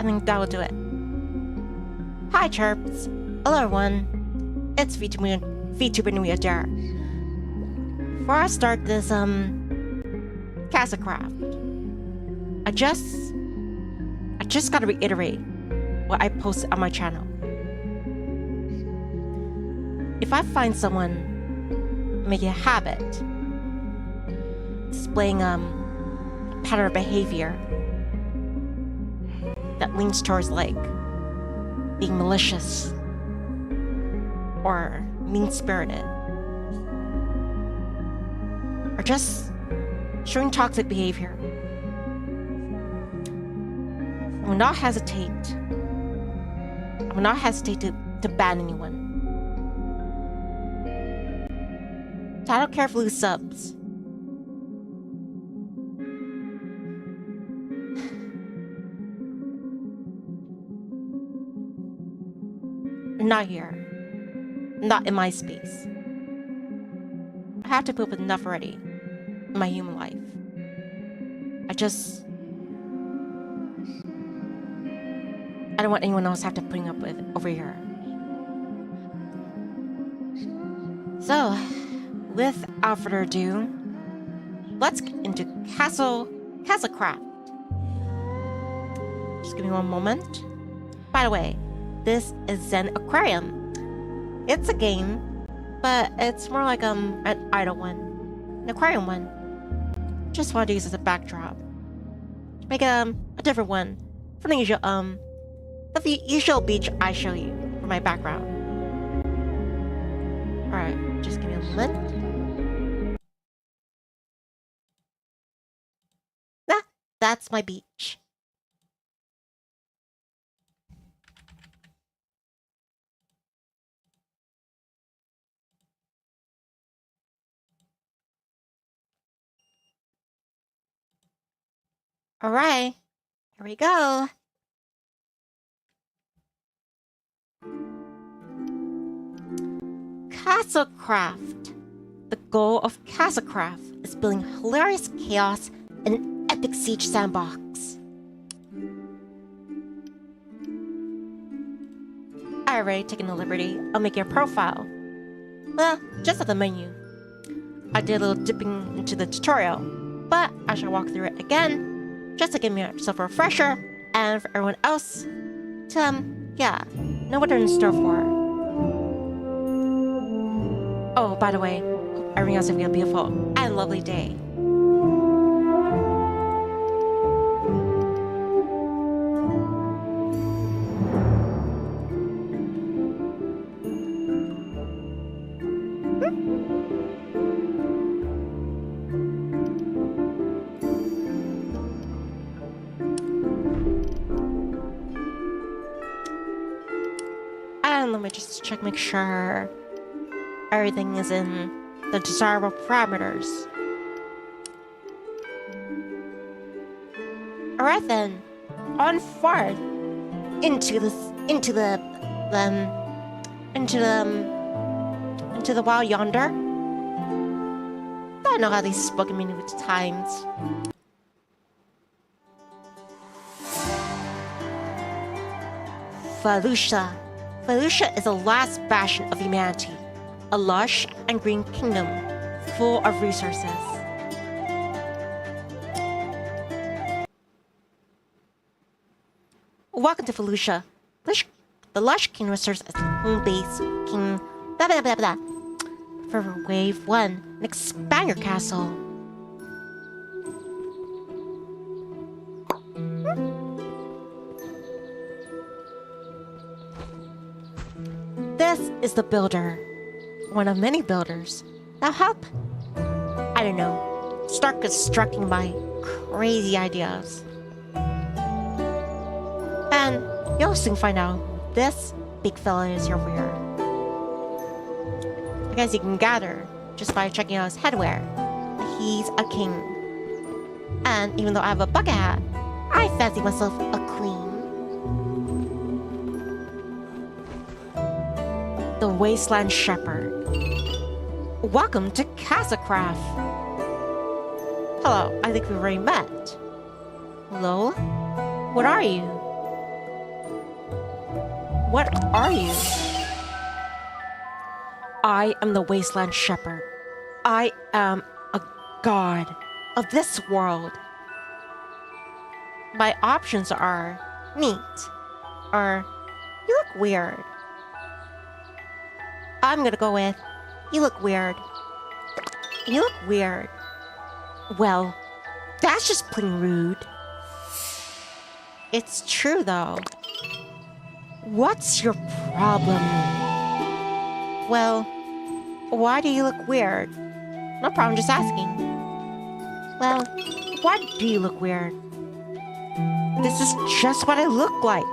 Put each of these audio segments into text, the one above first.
I think that will do it. Hi, Chirps. Hello, everyone. It's Vtuber Nivni Adair. Before I start this, castle craft, I just gotta reiterate what I posted on my channel. If I find someone making a habit, displaying a pattern of behavior that leans towards like being malicious or mean-spirited, or just showing toxic behavior, I will not hesitate. I will not hesitate to ban anyone. So I don't care if we lose subs. Not here. Not in my space. I have to put up with enough already in my human life. I don't want anyone else to have to put up with over here. So, without further ado, let's get into castle craft. Just give me one moment. By the way, this is an aquarium. It's a game, but it's more like an idle one, an aquarium one. Just want to use as a backdrop. Make a different one from the usual beach I show you for my background. All right, just give me a moment. That's my beach. All right, here we go. Castlecraft. The goal of Castlecraft is building hilarious chaos in an epic siege sandbox. I already taken the liberty of making a profile. Well, just at the menu. I did a little dipping into the tutorial, but I shall walk through it again, just to give myself a refresher, and for everyone else to, know what they're in store for. Oh, by the way, hope everyone else is having a beautiful and lovely day. And let me just check, make sure everything is in the desirable parameters. Alright then, on forth into the wild yonder. I know how these spoken many times. Felucia. Felucia is the last bastion of humanity, a lush and green kingdom full of resources. Welcome to Felucia. The lush kingdom serves as the home base for Wave 1 and expand your castle. This is the builder, one of many builders. Now help, I don't know, start constructing my crazy ideas. And you'll soon find out who this big fella is over here. I guess you can gather just by checking out his headwear. He's a king. And even though I have a bucket hat, I fancy myself a queen. The Wasteland Shepherd. Welcome to Castlecraft. Hello, I think we've already met. Hello? What are you? What are you? I am the Wasteland Shepherd. I am a god of this world. My options are neat or you look weird. I'm gonna go with you look weird. You look weird. Well, that's just plain rude. It's true though. What's your problem? Well, why do you look weird? No problem, just asking. Well, why do you look weird? This is just what I look like.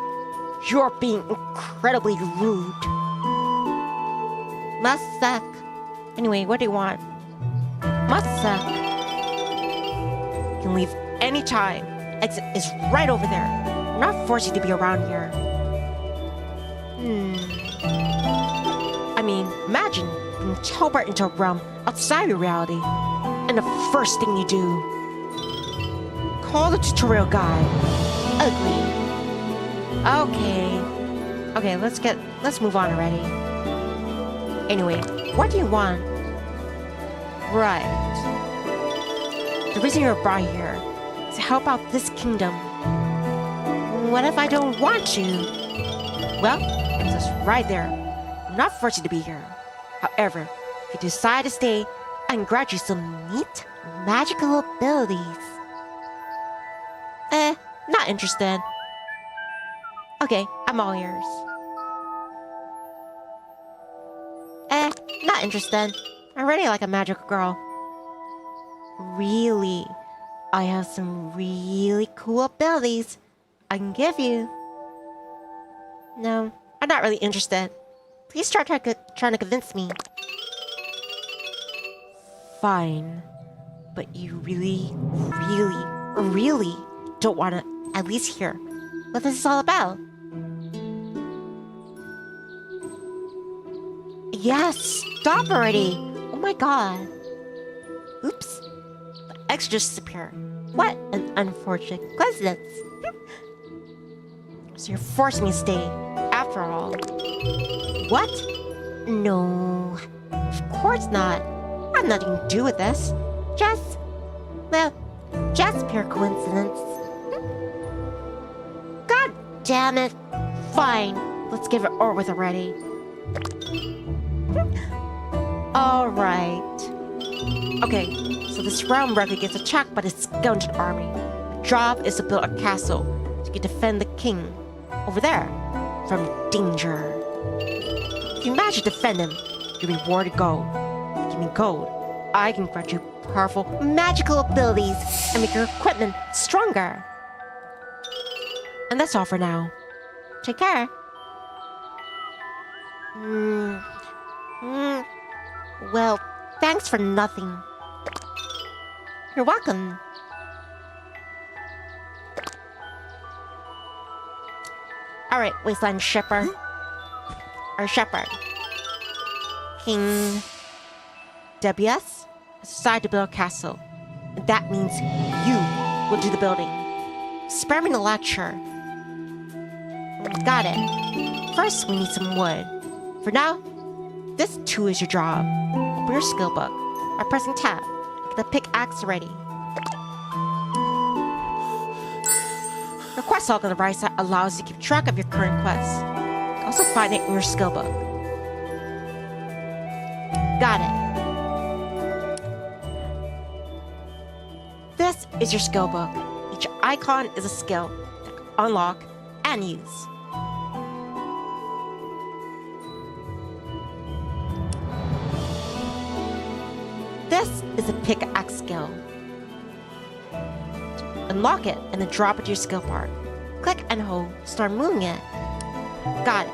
You're being incredibly rude. Must suck. Anyway, what do you want? Must suck. You can leave anytime. Exit is right over there. I'm not forcing you to be around here. I mean, imagine being teleported into a realm outside your reality, and the first thing you do, call the tutorial guide. Ugly. Okay, let's move on already. Anyway, what do you want? Right. The reason you're brought here is to help out this kingdom. What if I don't want to? Well, it's just right there. I'm not forced to be here. However, if you decide to stay, I can grant you some neat magical abilities. Not interested. Okay, I'm all ears. Not interested. I'm already like a magical girl. Really? I have some really cool abilities I can give you. No, I'm not really interested. Please trying to convince me. Fine. But you really don't want to at least hear what this is all about. Yes, stop already. Oh my god. Oops. The X just disappeared. What an unfortunate coincidence. So you're forcing me to stay, after all. What? No. Of course not. I have nothing to do with this. Just pure coincidence. God damn it. Fine. Let's get it over with already. Alright. Okay, so this realm record gets attacked by the skeleton army. The job is to build a castle so you can defend the king over there from danger. If you manage to defend him, you'll be rewarded gold. If you give me gold, I can grant you powerful magical abilities and make your equipment stronger. And that's all for now. Take care. Well, thanks for nothing. You're welcome. Alright, Wasteland Shepherd. Or Shepherd. King WS has decided to build a castle. And that means you will do the building. Spare me the lecture. Got it. First, we need some wood. For now, this too is your job. Open your skill book by pressing tab. Get the pickaxe ready. The quest log on the right side allows you to keep track of your current quests. You can also find it in your skill book. Got it. This is your skill book. Each icon is a skill that you can unlock and use. This is a pickaxe skill. Unlock it and then drop it to your skill bar. Click and hold to start moving it. Got it.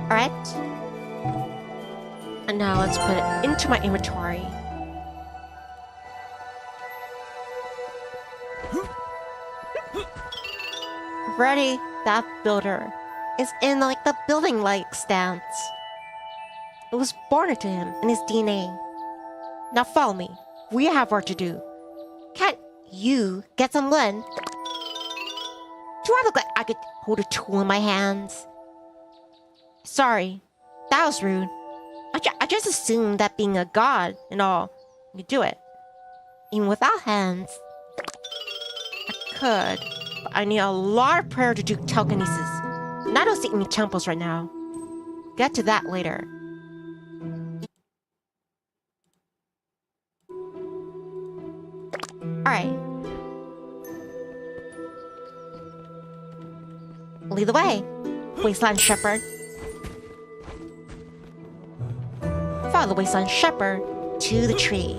Alright. And now let's put it into my inventory. Ready? That builder is in like the building-like stance. It was born into him in his DNA. Now follow me. We have work to do. Can't you get some wood? Do I look like I could hold a tool in my hands? Sorry, that was rude. I just assumed that being a god and all, you could do it. Even without hands. I could, but I need a lot of prayer to do telekinesis. And I don't see any temples right now. Get to that later. Alright. Lead the way, Wasteland Shepherd. Follow the Wasteland Shepherd to the tree.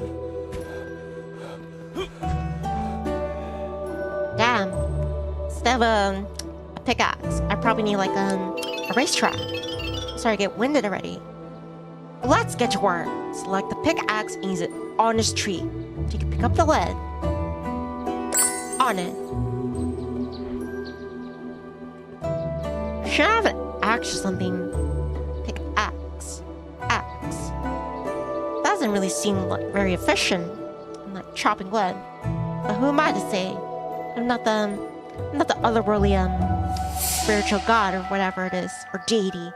Damn. Instead of a pickaxe, I probably need like a racetrack. Sorry, I get winded already. Let's get to work. Select the pickaxe and use it on this tree. So you can pick up the lead. On it. Should I have an axe or something? Pickaxe. Axe. Doesn't really seem like very efficient. I'm like chopping wood. But who am I to say? I'm not the otherworldly spiritual god or whatever it is, or deity.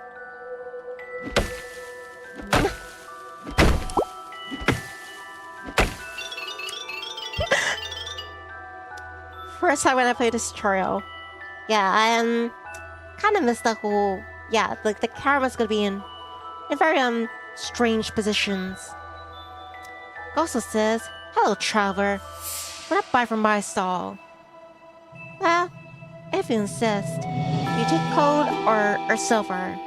First time when I played this tutorial, yeah, I kind of missed the whole, yeah, like the camera's gonna be in very strange positions. Also says, "Hello, traveler. Wanna buy from my stall?" Well, if you insist, you take gold or silver.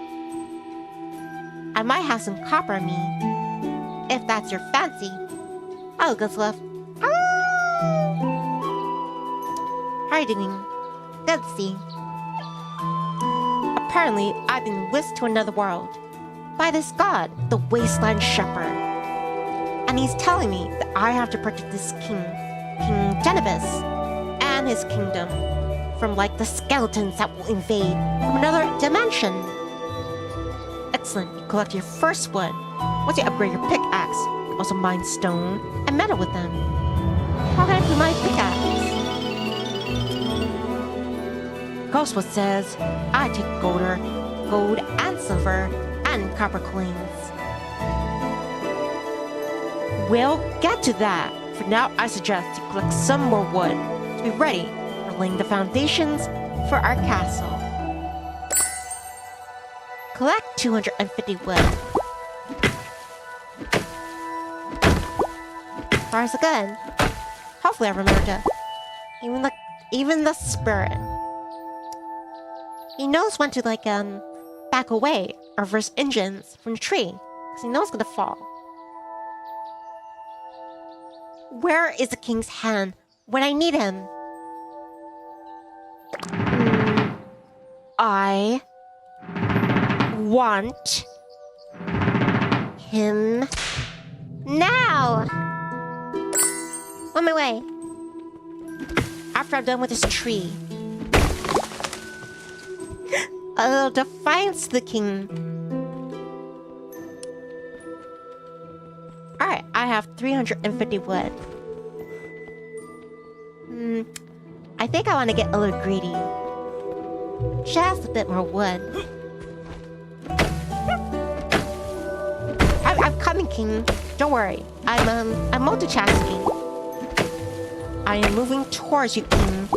I might have some copper on me, if that's your fancy. Oh, good stuff. How are you doing? Good to see. Apparently, I've been whisked to another world by this god, the Wasteland Shepherd. And he's telling me that I have to protect this king, King Genevis, and his kingdom from like the skeletons that will invade from another dimension. Excellent, you collect your first wood. Once you upgrade your pickaxe, you can also mine stone and metal with them. How can I do my pickaxe? Ghostwood says, I take gold and silver and copper coins. We'll get to that. For now, I suggest you collect some more wood to be ready for laying the foundations for our castle. Collect 250 wood. Far as good. Hopefully I remember to even the spirit. He knows when to back away or reverse engines from the tree, because he knows it's gonna fall. Where is the king's hand when I need him? I want him now. On my way. After I'm done with this tree. A little defiance to the king. Alright, I have 350 wood. I think I want to get a little greedy. Just a bit more wood. I'm coming, king. Don't worry. I'm multitasking. I am moving towards you, king.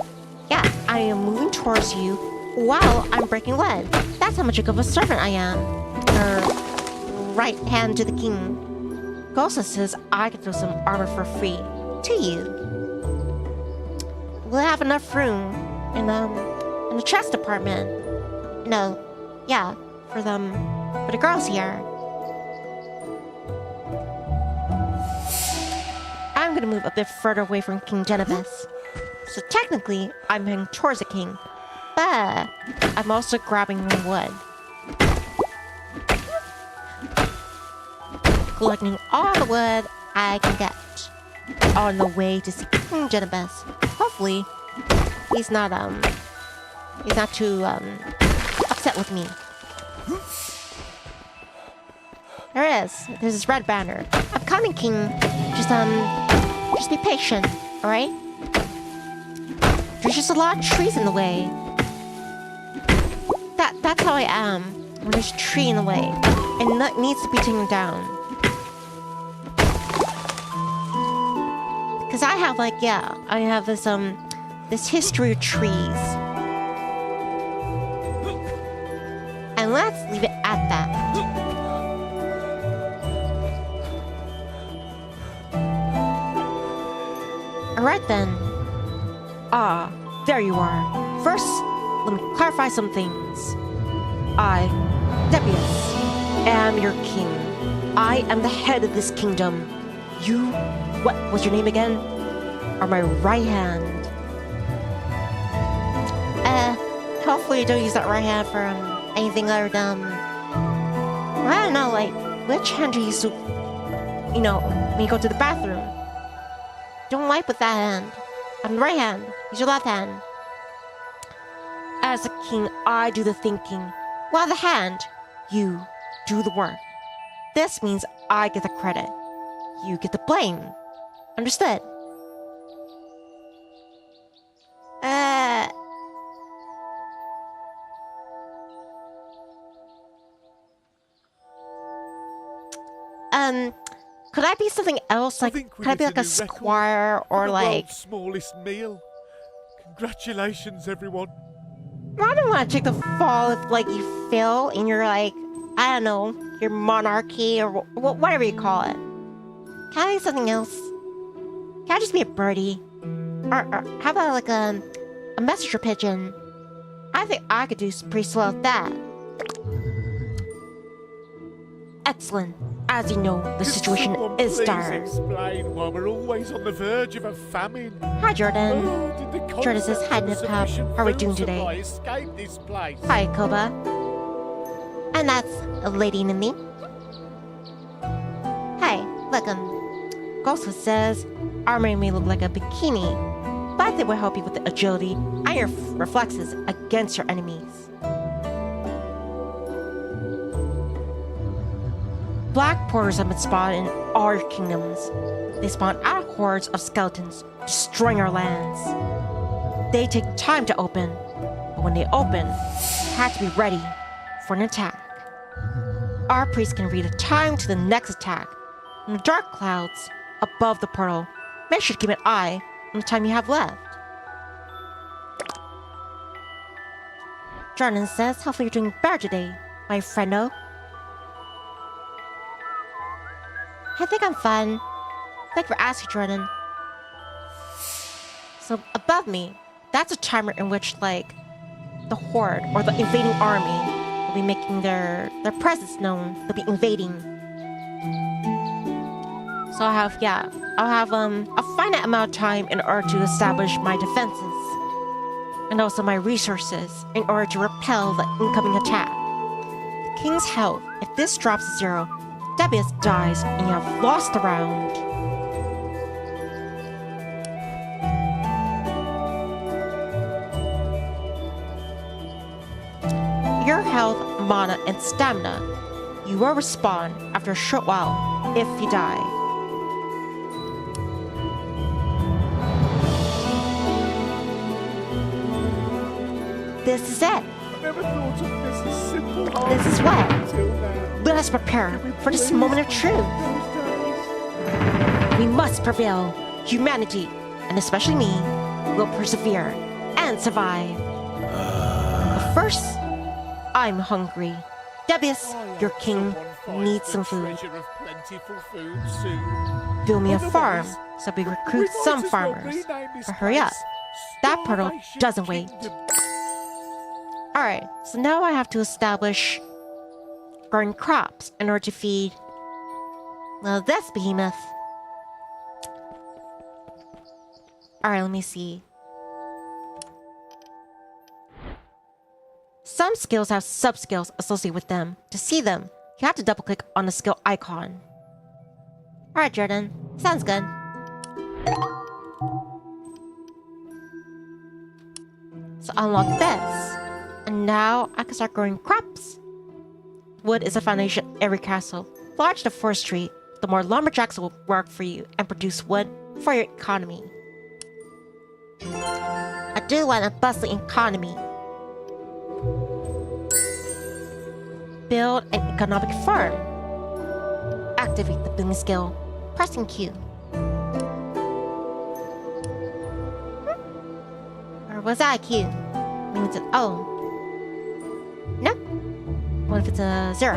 Yeah, I am moving towards you while I'm breaking lead. That's how much of a servant I am. Right hand to the king. Gosa says I can throw some armor for free to you. We'll have enough room in the chest department. No, yeah, for the girls here. I'm gonna move a bit further away from King Genevis. So technically, I'm heading towards the king. But I'm also grabbing wood. Collecting all the wood I can get. On the way to see King Genevis. Hopefully, he's not too upset with me. There it is. There's this red banner. I'm coming, king. Just be patient, alright? There's just a lot of trees in the way. how I am when there's a tree in the way and it needs to be taken down. Because I have I have this history of trees. And let's leave it at that. Alright then. Ah, there you are. First, let me clarify some things. I, Debius, am your king. I am the head of this kingdom. You, what was your name again? Are my right hand. Hopefully you don't use that right hand for anything other than, I don't know, which hand do you use to, when you go to the bathroom? Don't wipe with that hand. On the right hand, use your left hand. As a king, I do the thinking, while the hand, you do the work. This means I get the credit. You get the blame. Understood? Could I be something else? Could I be a squire or smallest meal. Congratulations, everyone. I don't want to take the fall if you fail in your I don't know, your monarchy or whatever you call it. Can I be something else? Can I just be a birdie? Or how about a messenger pigeon? I think I could do pretty swell at that. Excellent. As you know, the situation is dire. Explain why we're always on the verge of a famine. Hi, Jordan. Jordan says, hi, Nipcap. How are we doing today? Hi, Koba. And that's Lady Nivni. Hey, look, Ghostwood says, armor may look like a bikini, but they will help you with the agility and your reflexes against your enemies. Black porters have been spotted in all your kingdoms. They spawn out hordes of skeletons, destroying our lands. They take time to open, but when they open, you have to be ready for an attack. Our priest can read the time to the next attack. In the dark clouds above the portal, make sure to keep an eye on the time you have left. Jordan says, hopefully you're doing better today, my friendo. I think I'm fine. Thanks for asking, Jordan. So above me, that's a timer in which the horde or the invading army will be making their presence known. They'll be invading. So I'll have a finite amount of time in order to establish my defenses and also my resources in order to repel the incoming attack. The king's health, if this drops to 0, Debius dies and you have lost the round. Your health, mana, and stamina, you will respawn after a short while if you die. This is it. I never thought of this as simple. This is what? Let us prepare for this moment of truth. We must prevail. Humanity, and especially me, will persevere and survive. But first, I'm hungry. Debius, your king, needs some food. Build me a farm, so we recruit some farmers. But hurry up. That portal doesn't wait. Alright, so now I have to establish growing crops in order to feed, well, this behemoth. Alright, let me see. Some skills have sub-skills associated with them. To see them, you have to double-click on the skill icon. Alright, Jordan. Sounds good. So unlock this. And now I can start growing crops. Wood is the foundation of every castle. The larger the forestry, the more lumberjacks will work for you and produce wood for your economy. I do want a bustling economy. Build an economic farm. Activate the building skill. Pressing Q. Or was that a Q? Maybe it's an O. No. What if it's a 0?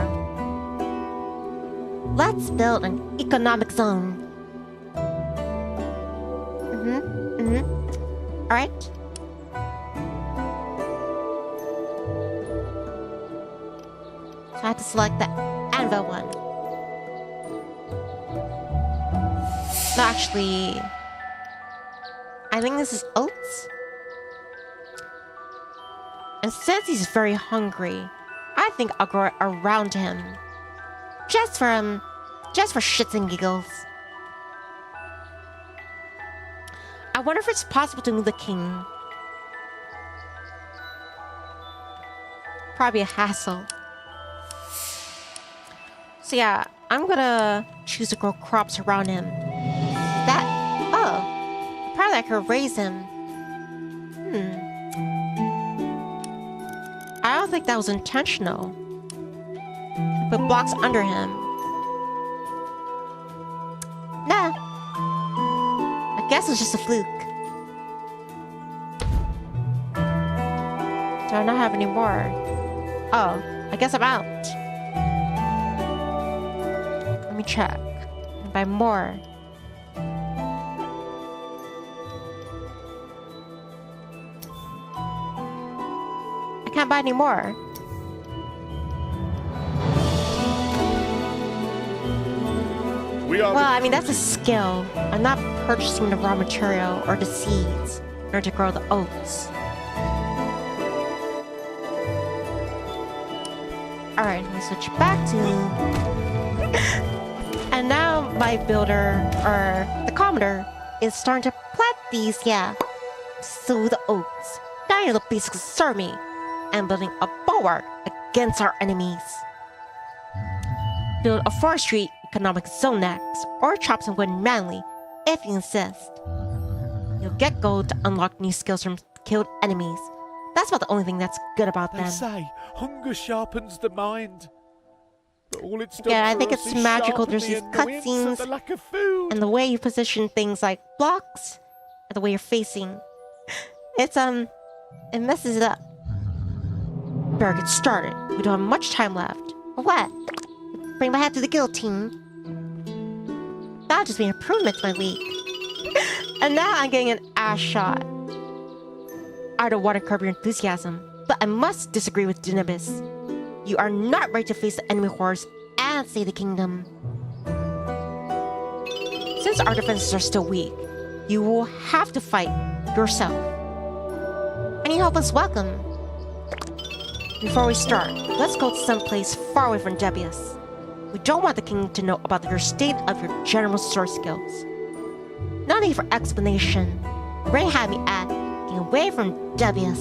Let's build an economic zone. Alright. So I have to select the anvil one. No, actually, I think this is oats. And since he's very hungry, I think I'll grow it around him. Just for shits and giggles. I wonder if it's possible to move the king. Probably a hassle. So yeah, I'm gonna choose to grow crops around him. Probably I could raise him. I don't think that was intentional. Put blocks under him. Nah. I guess it's just a fluke. Do I not have any more? Oh, I guess I'm out. Let me check. And buy more. I can't buy any more. Well, I mean, that's a skill. I'm not purchasing the raw material or the seeds in order to grow the oats. Alright, let me switch back to... And now my builder, or the commoner, is starting to plant these, sow the oats. Now it'll basically serve me. And building a bulwark against our enemies. Build a forestry economic zone next, or chop some wood manually, if you insist. You'll get gold to unlock new skills from killed enemies. That's about the only thing that's good about them. They say hunger sharpens the mind. But all it's done Yeah, I for think us it's is magical. sharpen There's the these annoyance of cutscenes the lack of food. and the way you position things like blocks, and the way you're facing. It messes it up. Better get started. We don't have much time left. Or what? Bring my hat to the guillotine. That'll just be an improvement to my week. And now I'm getting an ass shot. I don't want to curb your enthusiasm, but I must disagree with Dunibus. You are not ready to face the enemy hordes and save the kingdom. Since our defenses are still weak, you will have to fight yourself. Any help is welcome. Before we start, let's go to someplace far away from Debius. We don't want the king to know about your state of your general sword skills. No need for explanation. Ray had me at getting away from Debius.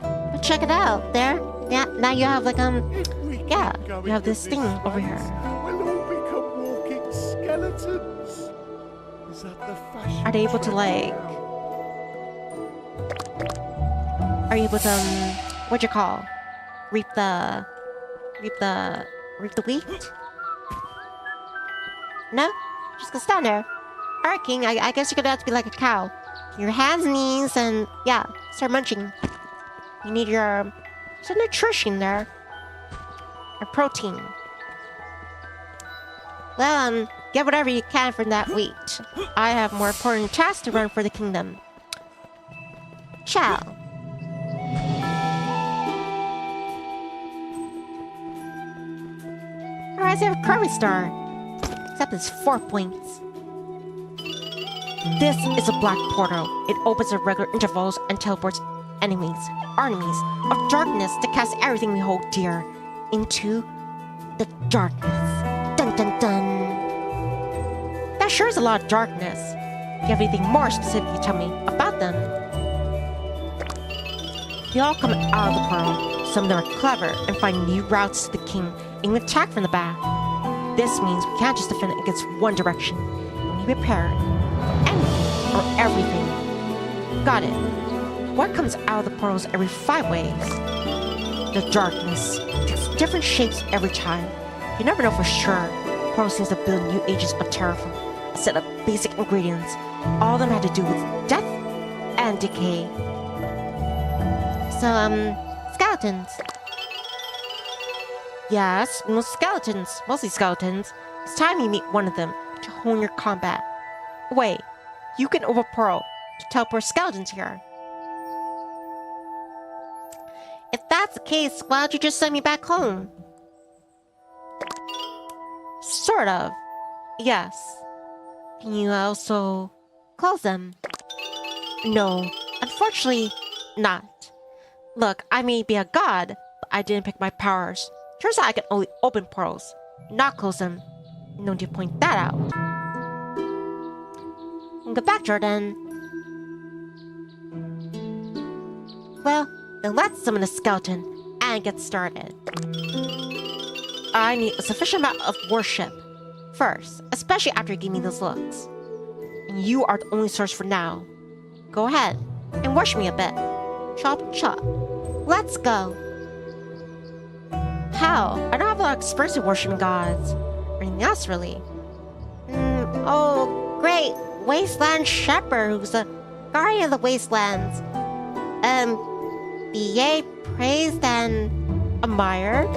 But check it out, there. Yeah, now you have like you have this thing over here. We'll all become walking skeletons. Is that the fashion? Are they able to like? Are you able to what'd you call? Reap the wheat? No? Just gonna stand there. Alright, King, I guess you're gonna have to be like a cow. Your hands and knees and start munching. You need some nutrition there. Or protein. Well, get whatever you can from that wheat. I have more important tasks to run for the kingdom. Ciao. Alright, I have a curvy star. Except it's 4 points. This is a black portal. It opens at regular intervals and teleports armies of darkness to cast everything we hold dear into the darkness. Dun dun dun. That sure is a lot of darkness. If you have anything more specific, you tell me about them. They all come out of the portal. Some of them are clever and find new routes to the king and attack from the back. This means we can't just defend against one direction. We need to prepare for anything or everything. Got it. What comes out of the portals every 5 ways? The darkness takes different shapes every time. You never know for sure. Portal seems to build new agents of terror from a set of basic ingredients. All of them had to do with death and decay. So, skeletons. Yes, skeletons. Mostly skeletons. It's time you meet one of them to hone your combat. Wait, you can open a portal to teleport skeletons here. If that's the case, why don't you just send me back home? Sort of. Yes. Can you also close them? No, unfortunately not. Look, I may be a god, but I didn't pick my powers. Turns out I can only open portals, not close them. No need to point that out. Get back, Jordan. Well, then let's summon a skeleton and get started. I need a sufficient amount of worship first, especially after you give me those looks. And you are the only source for now. Go ahead and worship me a bit. Chop chop. Let's go. How? I don't have a lot of experience with worshiping gods. Or anything else, really. Oh, great. Wasteland Shepherd, who's the guardian of the wastelands. Be ye praised and admired.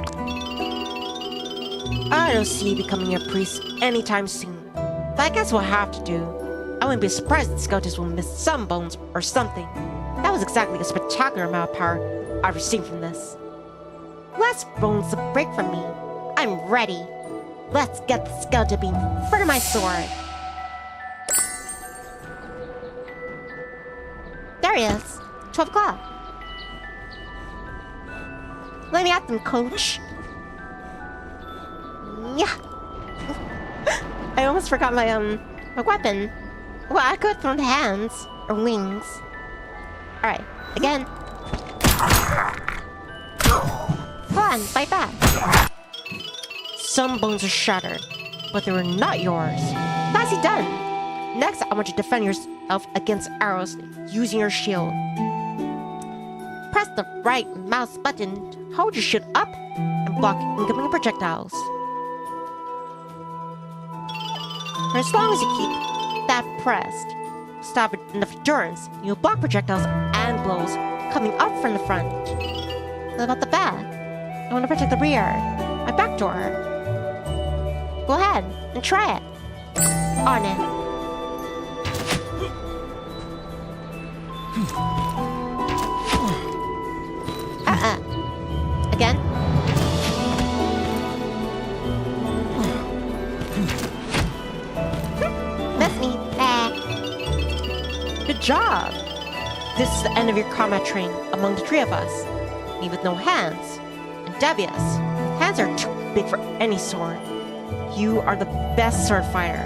I don't see you becoming a priest anytime soon. But I guess we'll have to do. I wouldn't be surprised if the skeletons will miss some bones or something. That was exactly a spectacular amount of power I've received from this. Less bones to break from me. I'm ready. Let's get the skeleton beam in front of my sword. There he is. 12 o'clock. Let me at them, coach. Yeah. I almost forgot my weapon. Well, I could throw the hands or wings. Alright, again. Come on, fight back. Some bones are shattered, but they were not yours. Nicely done. Next, I want you to defend yourself against arrows using your shield. Press the right mouse button to hold your shield up and block incoming projectiles. For as long as you keep that pressed, stop enough endurance, you'll block projectiles and blows coming up from the front. What about the back? I want to protect the rear, my back door. Go ahead and try it. On it. Again. Miss me. Good job. This is the end of your combat training among the three of us. Me with no hands. And Devious. Hands are too big for any sword. You are the best sword fighter.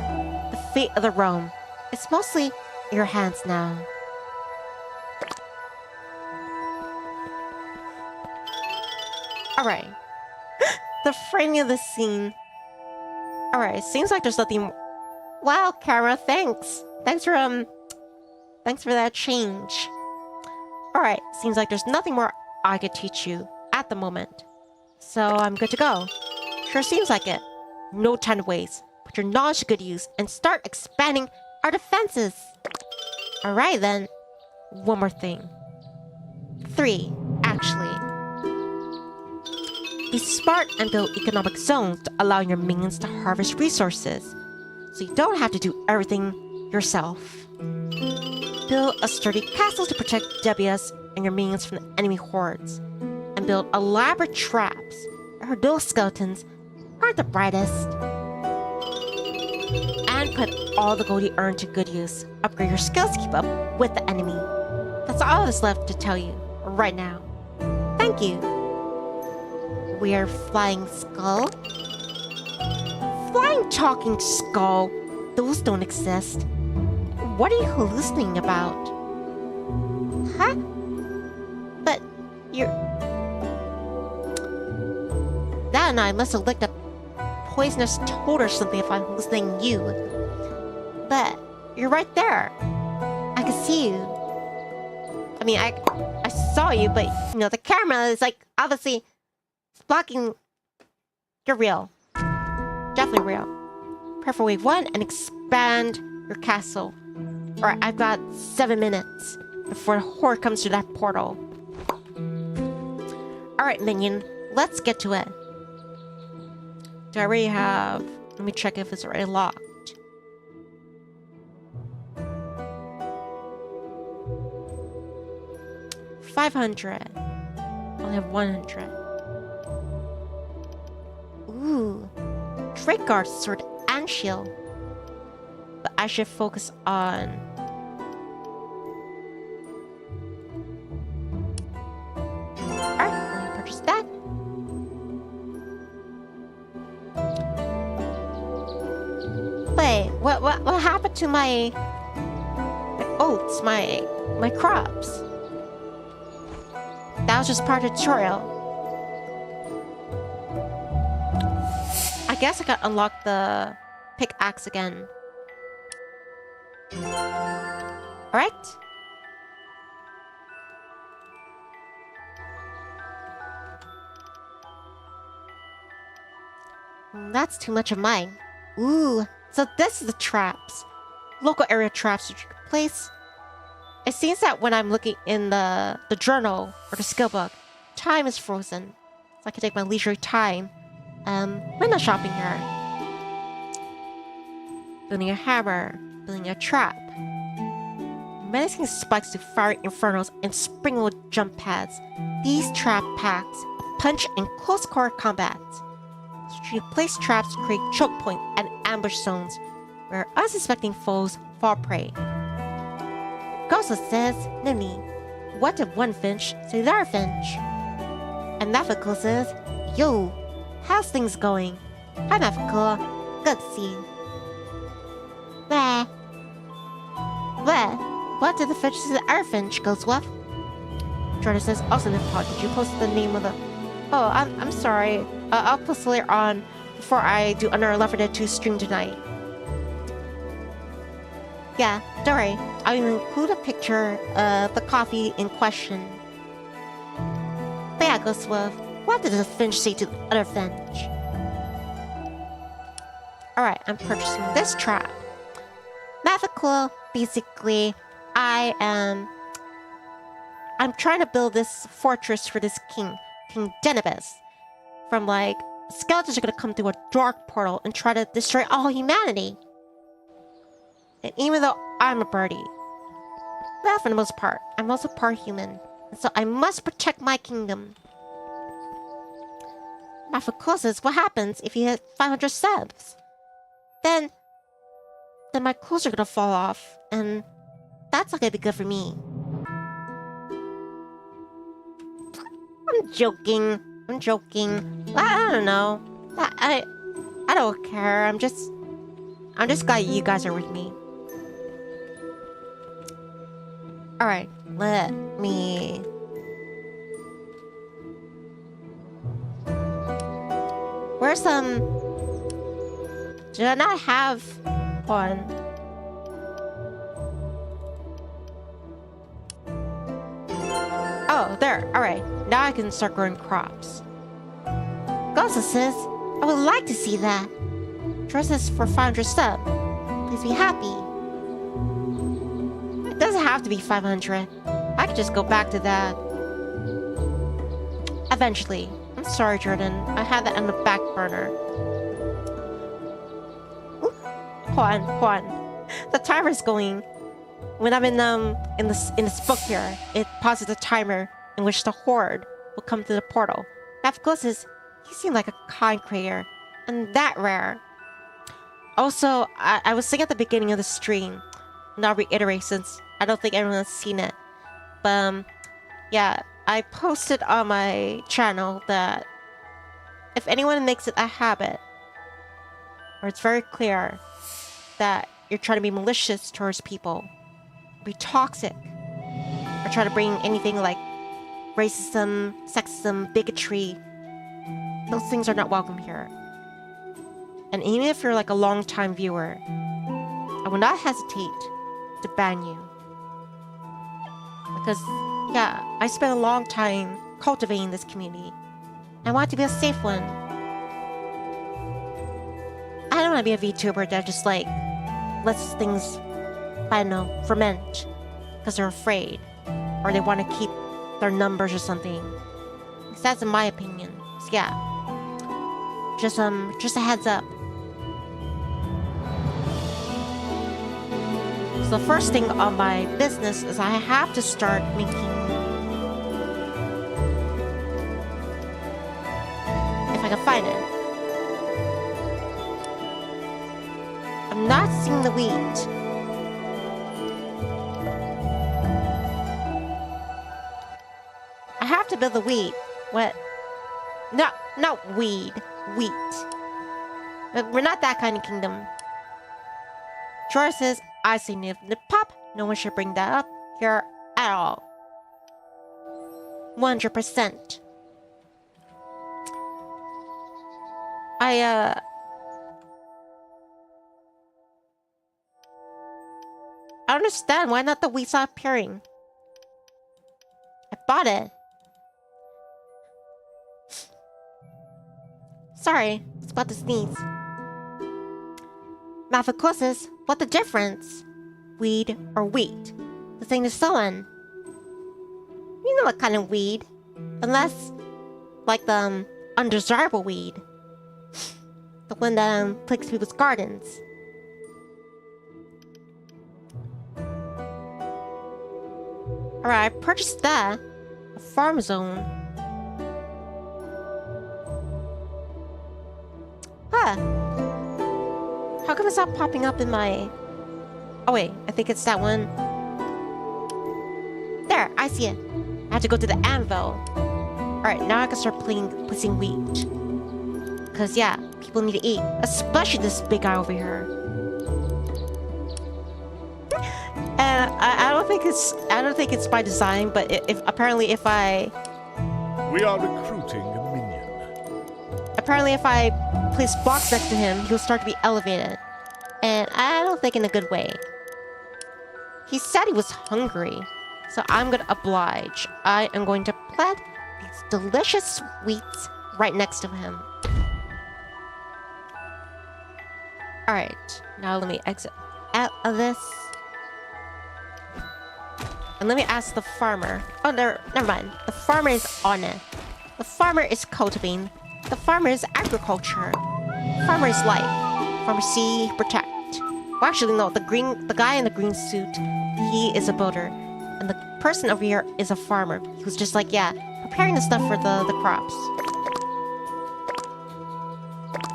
The fate of the realm. It's mostly in your hands now. Alright. The framing of the scene. Alright, seems like there's nothing. Wow, camera, thanks. Thanks for that change. Alright, seems like there's nothing more I could teach you at the moment. So I'm good to go. Sure seems like it. No time to waste. Put your knowledge to good use and start expanding our defenses. Alright then. One more thing. 3, actually. Be smart and build economic zones to allow your minions to harvest resources, so you don't have to do everything yourself. Build a sturdy castle to protect Debias and your minions from the enemy hordes, and build elaborate traps. I heard those skeletons aren't the brightest. And put all the gold you earn to good use. Upgrade your skills to keep up with the enemy. That's all that's left to tell you right now. Thank you. We're Flying Skull. Flying Talking Skull. Those don't exist. What are you hallucinating about? Huh? But you're... That and I must have licked a poisonous toad or something if I'm hallucinating you. But you're right there. I can see you. mean, I saw you, but you know, the camera is like obviously blocking. You're real. Definitely real. Prepare for wave 1 and expand your castle. Alright, I've got 7 minutes before Horde comes to that portal. Alright, minion, let's get to it. Do I already have... Let me check if it's already locked. $500. Only have 100. Ooh. Drake Guard, Sword, and Shield. But I should focus on... Alright, let me purchase that. Wait, what happened to my oats, my crops? That was just part of the tutorial. I guess I gotta unlock the pickaxe again. Alright. That's too much of mine. Ooh, so this is the traps. Local area traps which you can place. It seems that when I'm looking in the journal or the skill book, time is frozen. So I can take my leisurely time. Window shopping here. Building a hammer. Building a trap. Menacing spikes to fiery infernos and springwood jump pads. These trap packs punch in close quarter combat. So you place traps to create choke point and ambush zones where unsuspecting foes fall prey. Ghosta says, Nivni, what if one finch say the other finch? And Mafiko says, yo, how's things going? Hi Mafiko, good to see you. Bleh. Bleh, what did the finch say the other finch goes with? Jordan says, also Nipod, did you post the name of the... Oh, I'm sorry. I'll post later on before I do another Left 4 Dead 2 stream tonight. Yeah, don't worry. I will include a picture of the coffee in question. But yeah, Ghostwolf, what did the finch say to the other finch? Alright, I'm purchasing this trap. Mathicul, basically, I'm trying to build this fortress for this king, King Denibus. From like, skeletons are gonna come through a dark portal and try to destroy all humanity. And even though I'm a birdie, well, for the most part, I'm also part human. And so I must protect my kingdom. Mafiko says, what happens if you hit 500 subs? Then my clothes are gonna fall off, and that's not gonna be good for me. I'm joking. I don't know. I don't care. I'm just glad you guys are with me. Alright, let me... Where's some... Do I not have one? Oh, there. Alright, now I can start growing crops. Gosa says, I would like to see that. Trust us for 500 sub. Please be happy. It doesn't have to be 500. I could just go back to that. Eventually. I'm sorry, Jordan. I had that on the back burner. Ooh. Hold on. The timer's going. When I'm in this book here, it pauses the timer in which the Horde will come to the portal. Mafiko says, he seemed like a kind creator, and that rare. Also, I was saying at the beginning of the stream, and I'll reiterate since I don't think everyone has seen it. But, yeah, I posted on my channel that if anyone makes it a habit, or it's very clear that you're trying to be malicious towards people, be toxic, or try to bring anything like racism, sexism, bigotry, those things are not welcome here. And even if you're like a long-time viewer, I will not hesitate to ban you. Because Yeah, I spent a long time cultivating this community. I want it to be a safe one. I don't want to be a VTuber that just like lets things, I don't know, ferment because they're afraid or they want to keep their numbers or something. That's in my opinion. So yeah, just a heads up. So the first thing on my business is I have to start making, if I can find it. I'm not seeing the wheat. I have to build the wheat. What? No, not weed. Wheat. But we're not that kind of kingdom. Jordan says, I say nip pop. No one should bring that up here at all. 100%. I understand why not the wheat's not appearing. I bought it. Sorry, it's about to sneeze. Maficosis, what the difference? Weed or wheat? The thing is selling. You know what kind of weed. Unless, like the undesirable weed. The one that plagues people's gardens. Alright, I purchased that. A farm zone. Huh. How come it's not popping up in my... Oh wait, I think it's that one. There, I see it. I have to go to the anvil. Alright, now I can start placing wheat. Cause yeah, people need to eat. Especially this big guy over here. And I don't think it's by design, but if I... We are recruiting a minion. Apparently if I place blocks next to him, he'll start to be elevated. And I don't think in a good way. He said he was hungry, so I'm gonna oblige. I am going to plant these delicious sweets right next to him. Alright, now let me exit out of this. And let me ask the farmer. Oh, never mind. The farmer is on it. The farmer is cultivating. The farmer is agriculture. Farmer is life. Farmer see, protect. Well, actually, no. The guy in the green suit, he is a builder, and the person over here is a farmer. He was just like, yeah, preparing the stuff for the crops.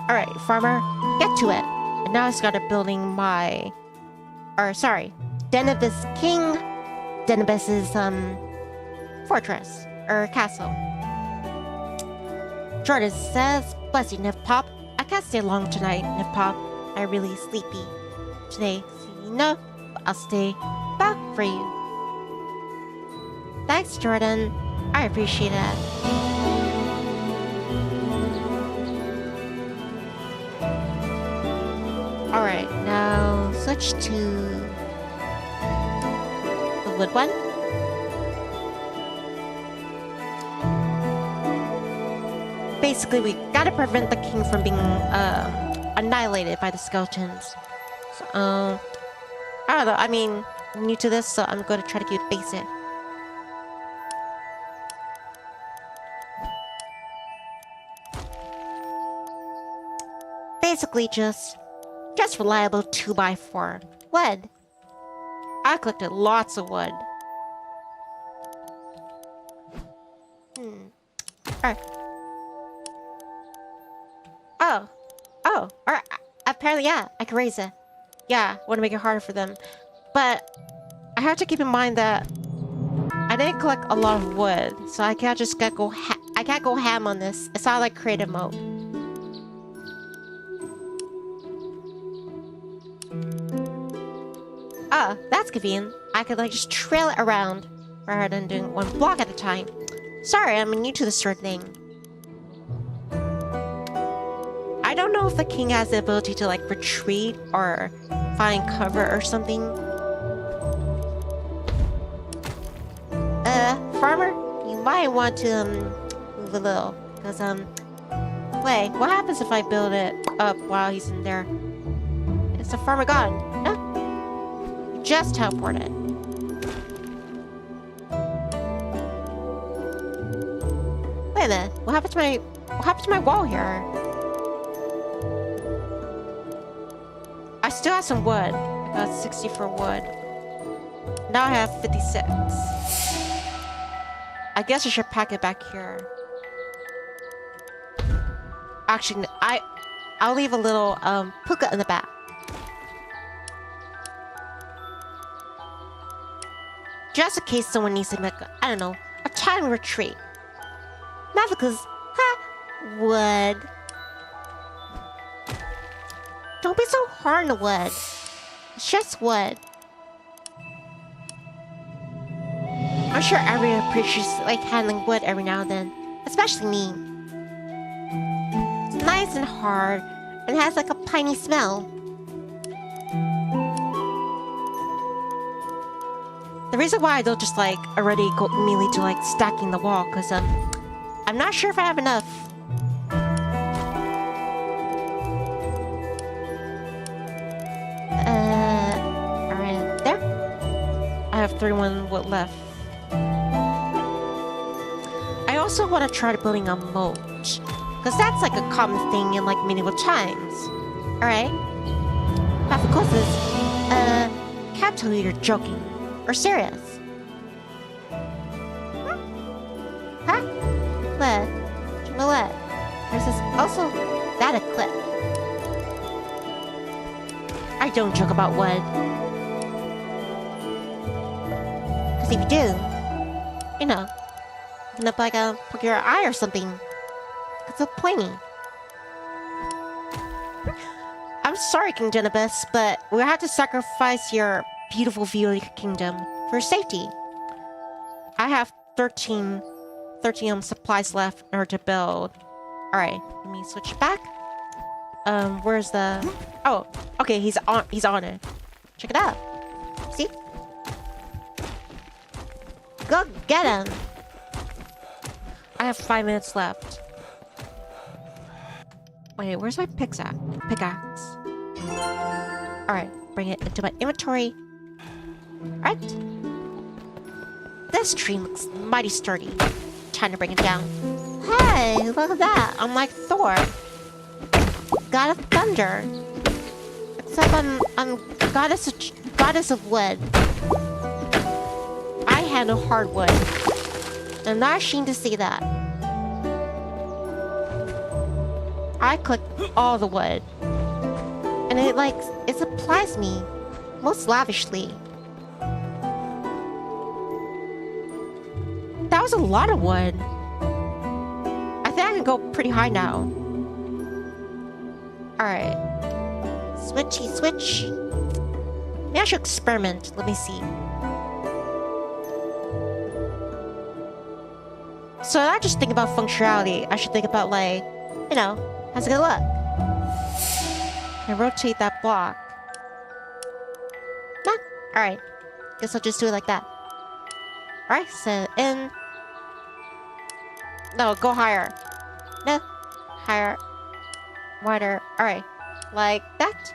All right, farmer, get to it. And now I started building my, Denibus King, Denibus's fortress or castle. Jordan says, bless you, Nip-Pop. I can't stay long tonight, Nip-Pop. I'm really sleepy today, so you know, but I'll stay back for you. Thanks, Jordan. I appreciate it. Alright, now switch to the wood one. Basically, we gotta prevent the king from being annihilated by the skeletons. So, I don't know, I mean, I'm new to this, so I'm gonna try to keep it basic. Basically, just reliable 2x4 wood. I collected lots of wood. Alright. Alright. Apparently, yeah, I can raise it. Yeah, I want to make it harder for them. But I have to keep in mind that I didn't collect a lot of wood, so I can't just I can't go ham on this. It's not like creative mode. Oh, that's convenient. I could like just trail it around rather than doing one block at a time. Sorry, I'm new to this sort of thing. I don't know if the king has the ability to like retreat or find cover or something. might want to move a little, because wait, what happens if I build it up while he's in there? Is the farmer gone? No, he just teleported. Wait a minute, what happened to my wall here? I still have some wood. I got 60 for wood. Now I have 56. I guess I should pack it back here. Actually, I'll leave a little puka in the back. Just in case someone needs to make, I don't know, a time retreat. Not because, wood. Don't be so hard on the wood. It's just wood. I'm sure everyone appreciates like handling wood every now and then, especially me. It's nice and hard, and has like a piney smell. The reason why I don't just like already go immediately to like stacking the wall, cause I'm not sure if I have enough. Alright, there. I have 31 wood left. I also want to try building a moat, because that's like a common thing in like medieval times. Alright? But of course can't tell you you're joking or serious. Huh? What? You know what? There's this also that a clip. I don't joke about wood. Because if you do, you know, end up like poke your eye or something. It's so pointy. I'm sorry, King Genebus, but we'll have to sacrifice your beautiful view of your kingdom for safety. I have 13 supplies left in order to build. Alright, let me switch back. Where's the... Oh, okay, he's on it. Check it out. See? Go get him! I have 5 minutes left. Wait, where's my pickaxe? Alright, bring it into my inventory. Alright. This tree looks mighty sturdy. Time to bring it down. Hey, look at that. I'm like Thor. God of thunder. Except I'm goddess of wood. I handle hardwood. I'm not ashamed to see that. I collect all the wood. And it supplies me most lavishly. That was a lot of wood. I think I can go pretty high now. Alright. Switchy switch. Maybe I should experiment. Let me see. So I just think about functionality. I should think about like, you know, how's it gonna look? Can I rotate that block? Nah. Alright. Guess I'll just do it like that. Alright, so in. No, go higher. No. Higher. Wider. Alright. Like that.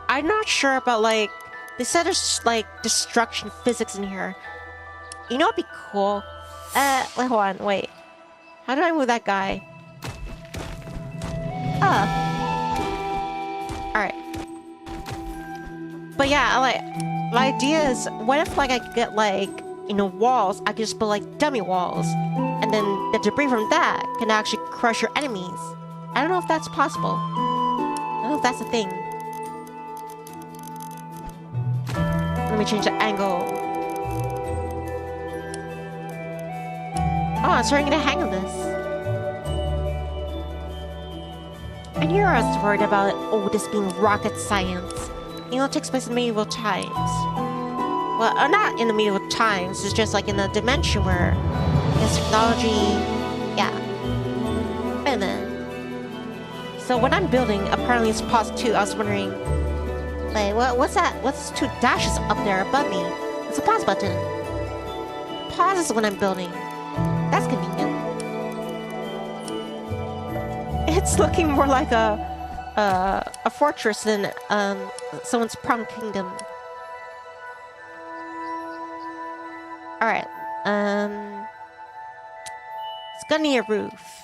I'm not sure about like... They said there's like destruction physics in here. You know what'd be cool? Wait, hold on, wait. How do I move that guy? Alright. But yeah, like... My idea is, what if like I could get like, you know, walls, I could just build like dummy walls. And then the debris from that can actually crush your enemies. I don't know if that's possible. I don't know if that's a thing. Let me change the angle. Oh, I'm starting to get a hang of this. And here I was worried about it, oh, this being rocket science. You know, it takes place in medieval times. Well, not in the medieval times, it's just like in a dimension where there's technology. Yeah. Wait a minute. So when I'm building, apparently it's pause 2. I was wondering, wait, what's that? What's 2 dashes up there above me? It's a pause button. pauses when I'm building. That's convenient. It's looking more like a fortress than someone's prom kingdom. Alright, it's gonna need a roof.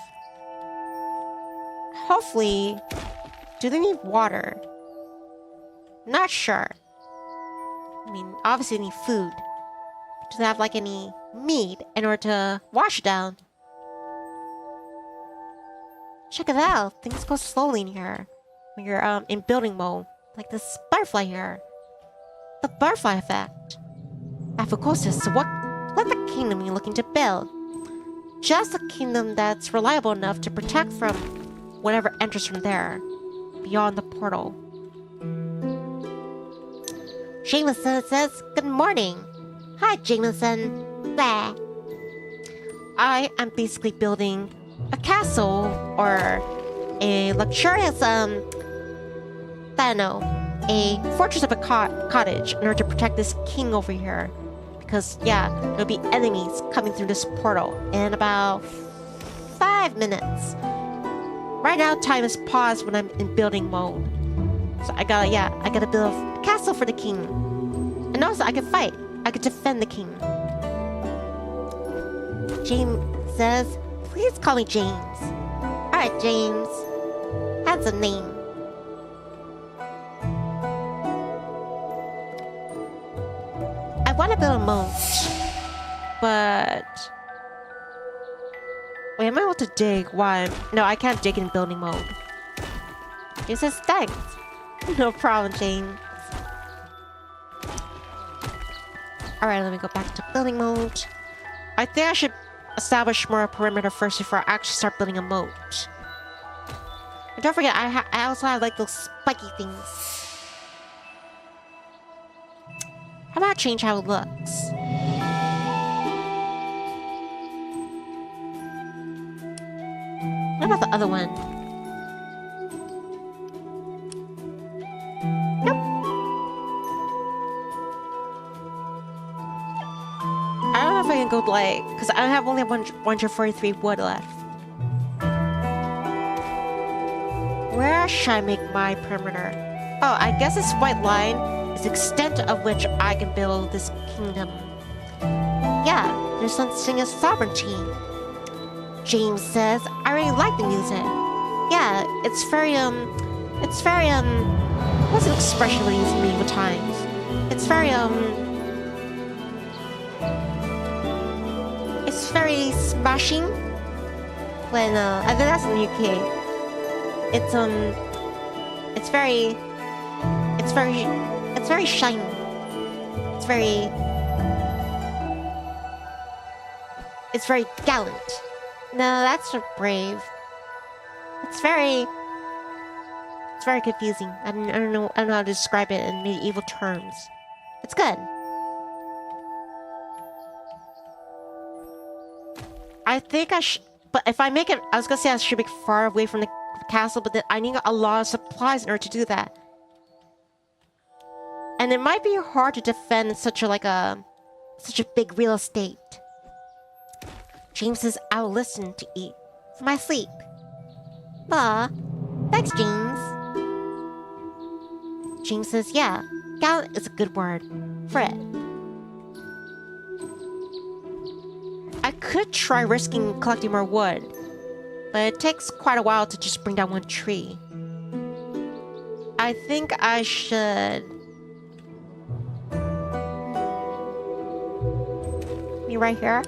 Hopefully, do they need water? Not sure. I mean, obviously they need food. Do they have like any meat in order to wash it down? Check it out. Things go slowly in here when you're in building mode. Like this butterfly here. The butterfly effect. Aphocosis, so what the kingdom you're looking to build? Just a kingdom that's reliable enough to protect from whatever enters from there, beyond the portal. Jameson says, good morning. Hi, Jameson. Blah. I am basically building a castle or a luxurious, I don't know, a fortress of a cottage in order to protect this king over here. Because, yeah, there'll be enemies coming through this portal in about 5 minutes. Right now, time is paused when I'm in building mode. So I gotta build a castle for the king. And also, I can fight. I could defend the king. James says, please call me James. Alright, James. Handsome name. I want to build a moat, but... Wait, am I able to dig? Why? No, I can't dig in building mode. He says, thanks. No problem, James. Alright, let me go back to building mode. I think I should establish more perimeter first before I actually start building a moat. And don't forget, I also have like those spiky things. How about I change how it looks? What about the other one? Nope. I don't know if I can go like... Because I have only 143 wood left. Where should I make my perimeter? Oh, I guess this white line is the extent of which I can build this kingdom. Yeah, there's something as sovereignty. James says, I really like the music. Yeah, it's very, what's an expression we use in medieval times? It's very, it's very smashing. When, I think that's in the UK. It's very shiny. It's very gallant. No, that's brave. It's very confusing. I don't know how to describe it in medieval terms. It's good. I think I should, but if I make it, I was gonna say I should make it far away from the castle, but then I need a lot of supplies in order to do that. And it might be hard to defend such a big real estate. James says, I will listen to eat for my sleep. Aw, thanks, James. James says, yeah, gallant is a good word for it. I could try risking collecting more wood, but it takes quite a while to just bring down one tree. I think I should... Me right here?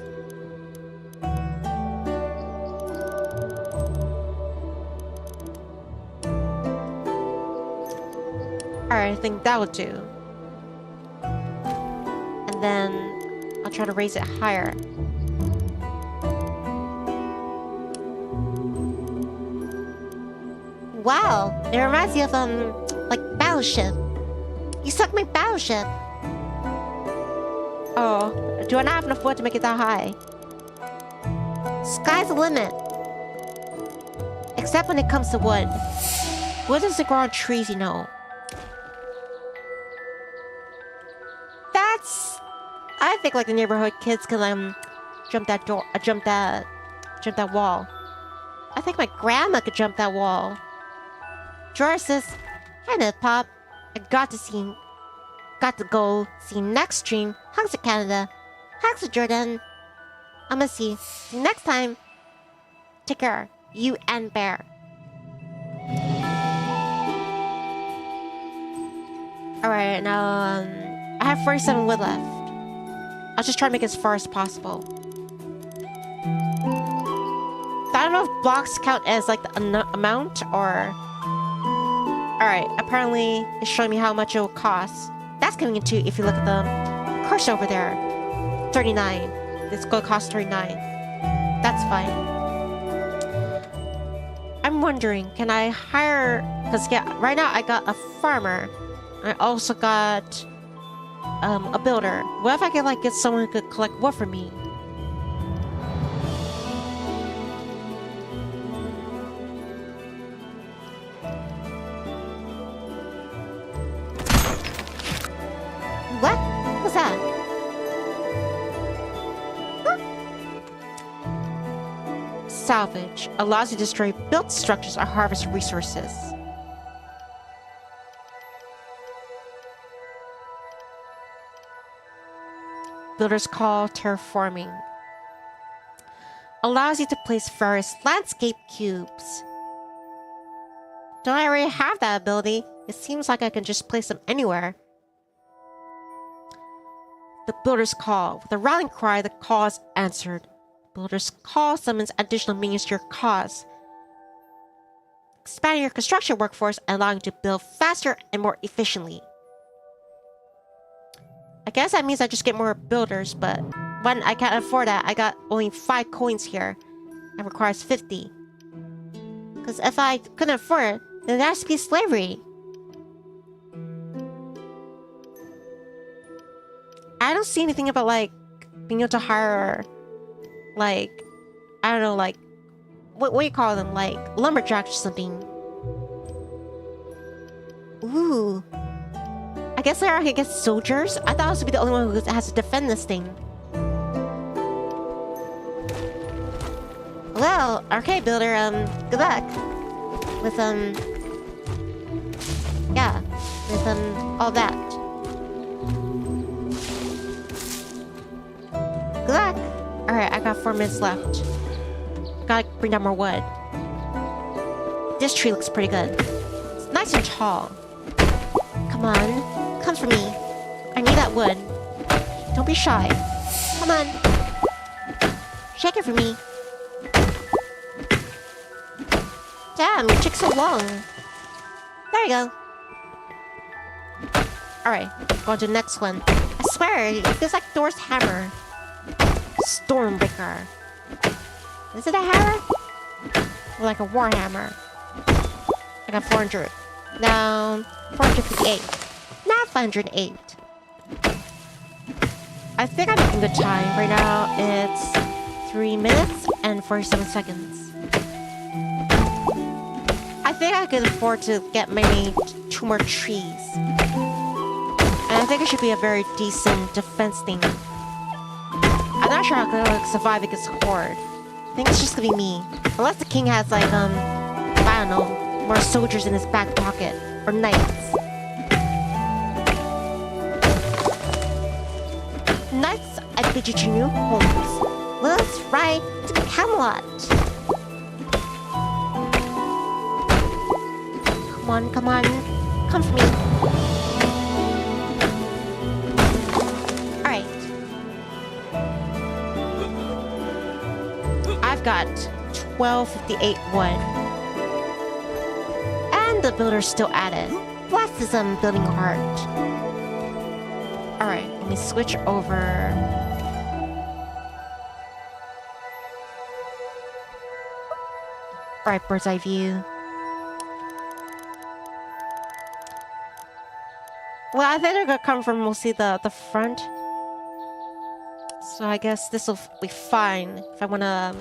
Alright, I think that would do. And then I'll try to raise it higher. Wow, it reminds me of like Battleship. You sunk my battleship. Oh, do I not have enough wood to make it that high? Sky's the limit. Except when it comes to wood. Wood doesn't grow on trees, you know. I think like the neighborhood kids can jump that door, jump that wall. I think my grandma could jump that wall. George says, "Hey, Ned Pop, I got to go see next stream. Hugs to Canada. Hugs to Jordan. I'ma see you next time. Take care, you and Bear." Alright, now, I have 47 wood left. I'll just try to make it as far as possible. I don't know if blocks count as, like, the amount, or... Alright, apparently, it's showing me how much it will cost. That's coming into if you look at the cursor over there. 39. It's going to cost 39. That's fine. I'm wondering, can I hire... Because, yeah, right now I got a farmer. I also got a builder. What if I could, like, get someone who could collect wood for me? What? What's that? Huh? Salvage allows you to destroy built structures or harvest resources. Builder's Call terraforming. Allows you to place various landscape cubes. Don't I already have that ability? It seems like I can just place them anywhere. The Builder's Call. With a rallying cry, the call is answered. Builder's Call summons additional minions to your cause, expanding your construction workforce and allowing you to build faster and more efficiently. I guess that means I just get more builders, but when I can't afford that, I got only 5 coins here and requires 50. Because if I couldn't afford it, then it has to be slavery. I don't see anything about, like, being able to hire, like, I don't know, like, what do you call them? Like, lumberjacks or something. Ooh. I guess there are, I guess, soldiers? I thought I was to be the only one who has to defend this thing. Well, okay, builder, good luck. With, yeah, with, all that. Good luck. Alright, I got 4 minutes left. Gotta bring down more wood. This tree looks pretty good. It's nice and tall. Come on. Come for me. I need that wood. Don't be shy. Come on. Shake it for me. Damn, it took so long. There you go. Alright, going to the next one. I swear, it feels like Thor's hammer. Stormbreaker. Is it a hammer? Or like a war hammer? I got 400. Now, 458. Now 508. I think I'm making good time. Right now, it's 3 minutes and 47 seconds. I think I can afford to get maybe 2 more trees. And I think it should be a very decent defense thing. I'm not sure how I'm gonna survive against Horde. I think it's just gonna be me. Unless the king has, like, I don't know, more soldiers in his back pocket. Or knights. Knights, I bid you to new homes. Let us ride to Camelot. Come on, come on. Come for me. Alright. I've got 1258 wood. And the builder's still at it. Bless his building heart. Alright, let me switch over. Alright, bird's eye view. Well, I think they're gonna come from mostly the front. So I guess this will be fine if I wanna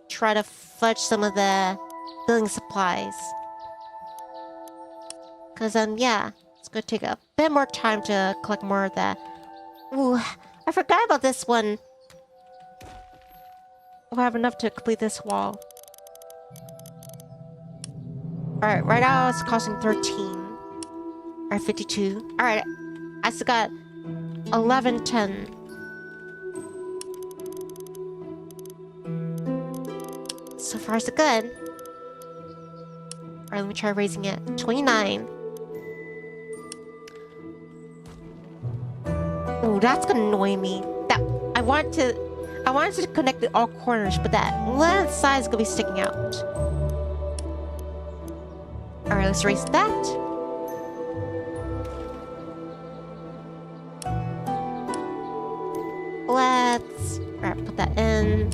try to fudge some of the building supplies. Cause yeah, it's gonna take a bit more time to collect more of that. Ooh, I forgot about this one. We'll have enough to complete this wall. Alright, right now it's costing 13. Alright, 52. Alright, I still got 11, 10. So far, so good. Alright, let me try raising it. 29. Oh, that's gonna annoy me. That I wanted to connect the all corners, but that one side is gonna be sticking out. Alright, let's raise that. Let's put that in.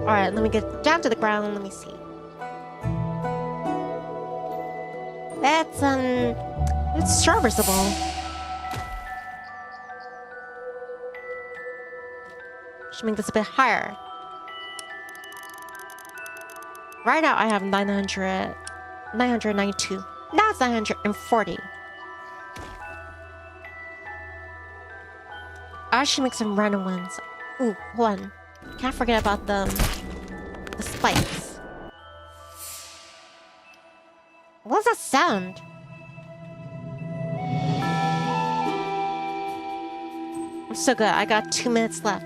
Alright, let me get down to the ground. Let me see. It's serviceable. Should make this a bit higher. Right now I have 992. Now it's 940. I should make some random ones. Ooh, hold on. Can't forget about the spikes. What's that sound? I'm so good. I got 2 minutes left.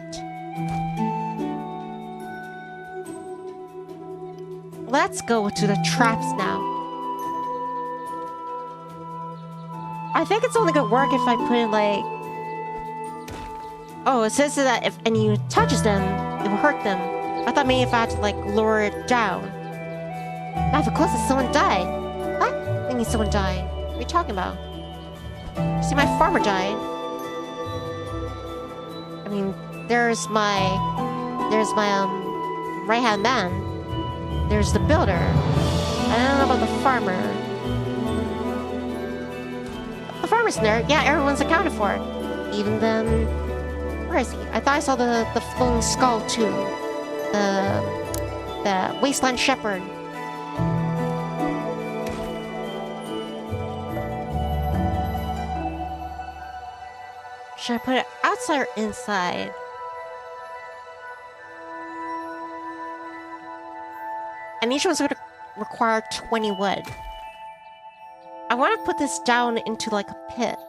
Let's go to the traps now. I think it's only gonna work if I put in like... Oh, it says that if anyone touches them, it will hurt them. I thought maybe if I had to like lower it down. Now if it closes, someone died. What? I mean someone died. What are you talking about? See, my farmer died. I mean, there's my right-hand man. There's the builder. I don't know about the farmer. The farmer's there. Yeah, everyone's accounted for. Even them. Where is he? I thought I saw the floating skull too. The wasteland shepherd. Should I put it outside or inside? And each one's gonna require 20 wood. I want to put this down into like a pit.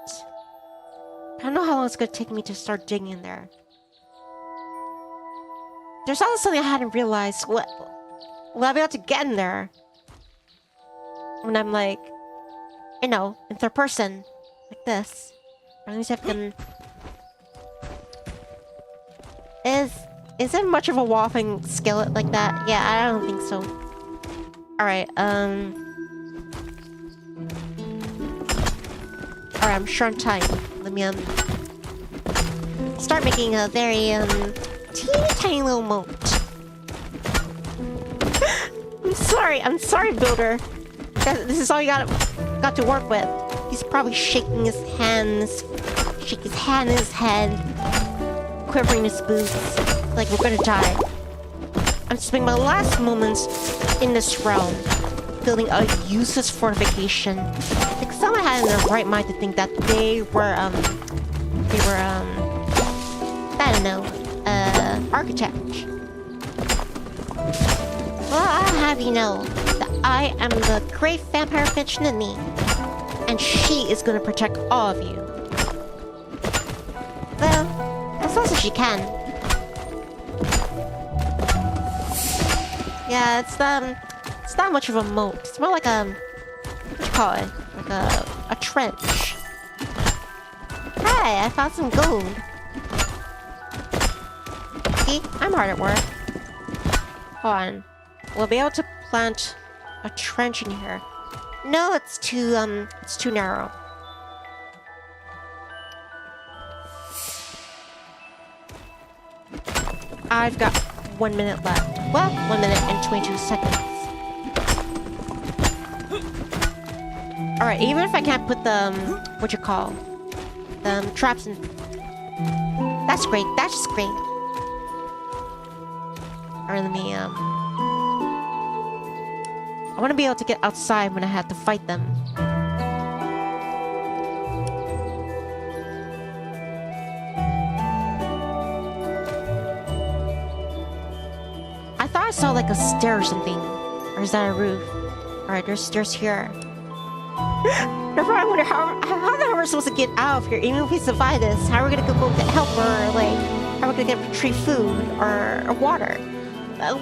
I don't know how long it's gonna take me to start digging in there. There's also something I hadn't realized. Will I be able to get in there? When I'm like, you know, in third person. Like this. Or at least I can... Is it much of a waffling skillet like that? Yeah, I don't think so. Alright, Alright, I'm short on time. Let me, start making a very, teeny tiny little moat. I'm sorry, builder. This is all you got to work with. He's probably shaking his hands, shake his hand in his head, quivering his boots, like we're gonna die. I'm spending my last moments in this realm, building a useless fortification. Like someone had in their right mind to think that they were, I don't know, architects. Well, I'll have you know that I am the great vampire bitch Nivni, and she is gonna protect all of you. Well, as long as she can. Yeah, it's not much of a moat. It's more like what do you call it? Like a trench. Hey, I found some gold. See, I'm hard at work. Hold on. We'll be able to plant a trench in here. No, it's too narrow. I've got 1 minute left. Well, 1 minute and 22 seconds. Alright, even if I can't put the, the traps in. That's great, that's just great. Alright, let me, I want to be able to get outside when I have to fight them. I thought I saw like a stair or something. Or is that a roof? Alright, there's stairs here. Therefore, I wonder how the hell are we supposed to get out of here? Even if we survive this, how are we gonna go get help, or like how are we gonna get retrieve food or water?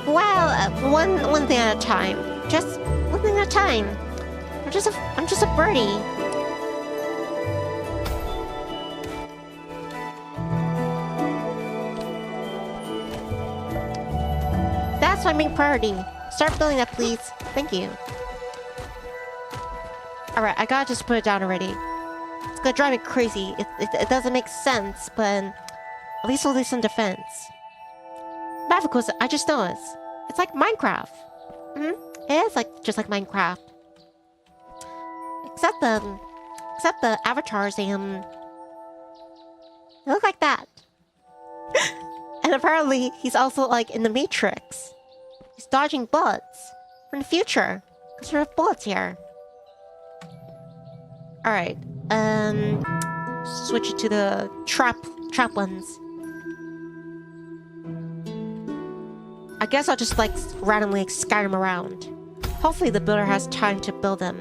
One thing at a time. Just one thing at a time. I'm just a birdie. That's my main priority. Start building that, please. Thank you. Alright, I gotta just put it down already. It's gonna drive me crazy. It doesn't make sense, but at least it'll do some defense. But of course, I just noticed. It's like Minecraft. It is like just like Minecraft. Except the avatars, they look like that. And apparently, he's also like in the Matrix. He's dodging bullets from the future. Because there are bullets here. Alright, switch it to the trap ones. I guess I'll just like randomly scatter them around. Hopefully the builder has time to build them.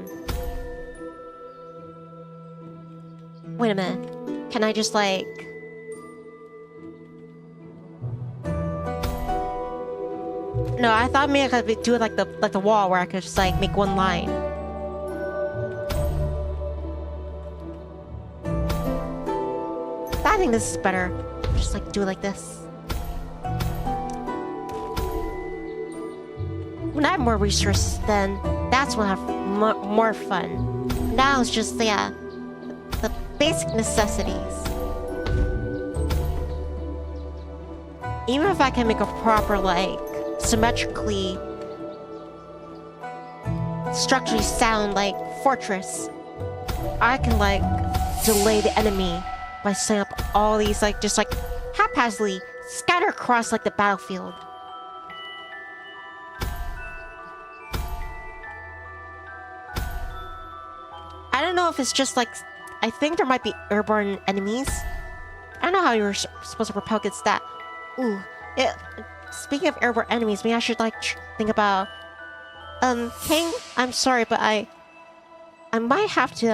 Wait a minute. Can I just like... No, I thought maybe I could do it like the wall where I could just like make one line. I think this is better. Just like do it like this. When I have more resources, then that's when I have more fun. Now it's just, yeah, the basic necessities. Even if I can make a proper, like, symmetrically, structurally sound, like, fortress, I can, like, delay the enemy by setting up all these, like, just, like, haphazardly scatter across, like, the battlefield. I don't know if it's just, like, I think there might be airborne enemies. I don't know how you're supposed to repel against that. Ooh, speaking of airborne enemies, maybe I should, like, think about... King, I'm sorry, but I might have to,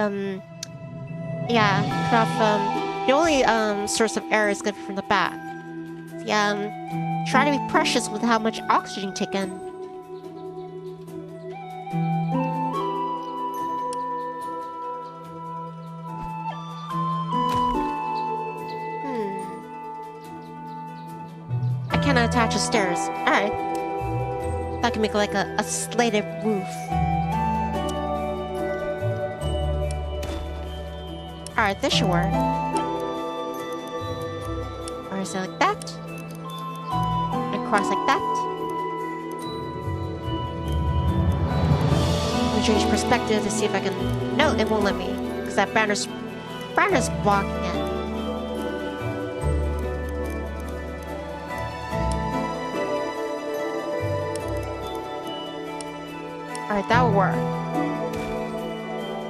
yeah, cut off, the only, source of air is good from the back. Yeah, try to be precious with how much oxygen you take in. I cannot attach the stairs. Alright. That can make like a slated roof. Alright, this should work. Or is it like that? And cross like that? Let me change perspective to see if I can... No, it won't let me. Because that banner's blocking it. Alright, that will work.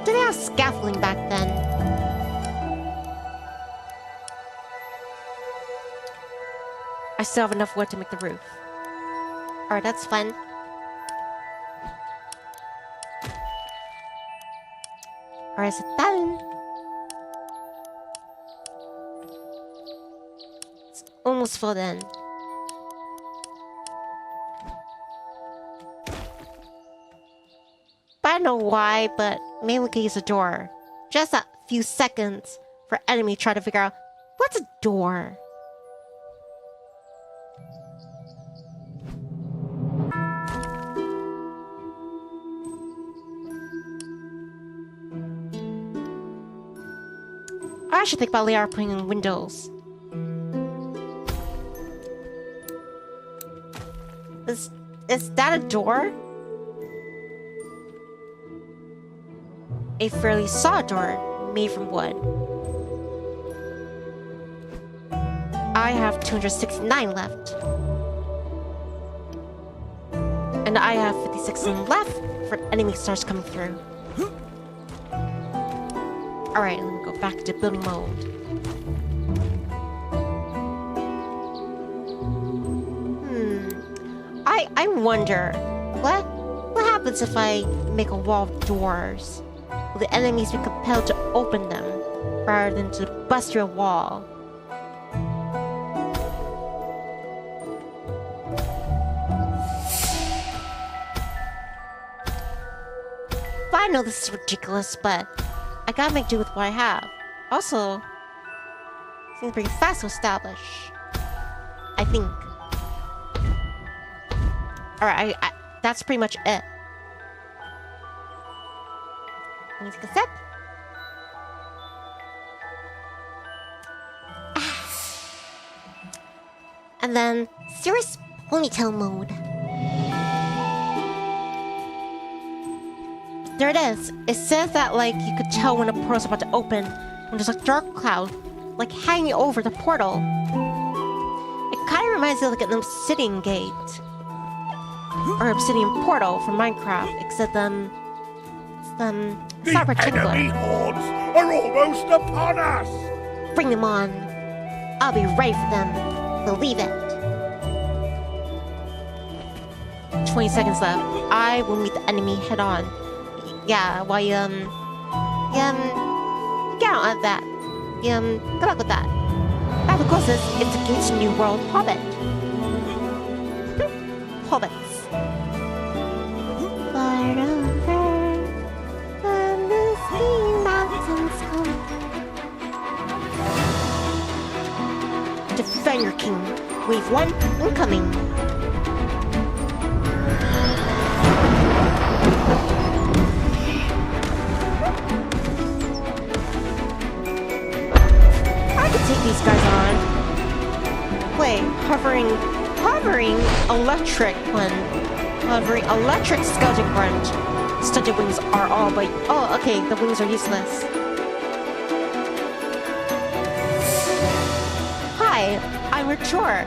Did they have scaffolding back then? I still have enough wood to make the roof. Alright, that's fun. Alright, is it done? It's almost full then. I don't know why, but maybe we can use a door. Just a few seconds for enemy try to figure out what's a door. I should think about layout putting in windows. Is that a door? A fairly solid door made from wood. I have 269 left. And I have 56 seconds left for enemy starts coming through. Alright, let me go back to building mode. I wonder, what happens if I make a wall of doors? Will the enemies be compelled to open them rather than to bust through a wall? I know this is ridiculous, but I gotta make do with what I have. Also, seems pretty fast to establish. I think. Alright, that's pretty much it. Let me take a sip. And then, serious ponytail mode. There it is. It says that, like, you could tell when a portal's about to open when there's a dark cloud, like, hanging over the portal. It kind of reminds me of, like, an obsidian gate. Or obsidian portal from Minecraft, except, it's not particular. The enemy hordes are almost upon us! Bring them on. I'll be ready for them. Believe it. 20 seconds left. I will meet the enemy head on. Yeah, well, get on at that. Good luck with that. Battle closest, it's against New World Hobbit. Hobbits. Far over, when the sea mountains come. Defend your king. Wave 1, incoming. Take these guys on. Wait, hovering electric one. Hovering electric skeleton grunt. Stunted wings are all but oh, okay, the wings are useless. Hi, I'm Mature,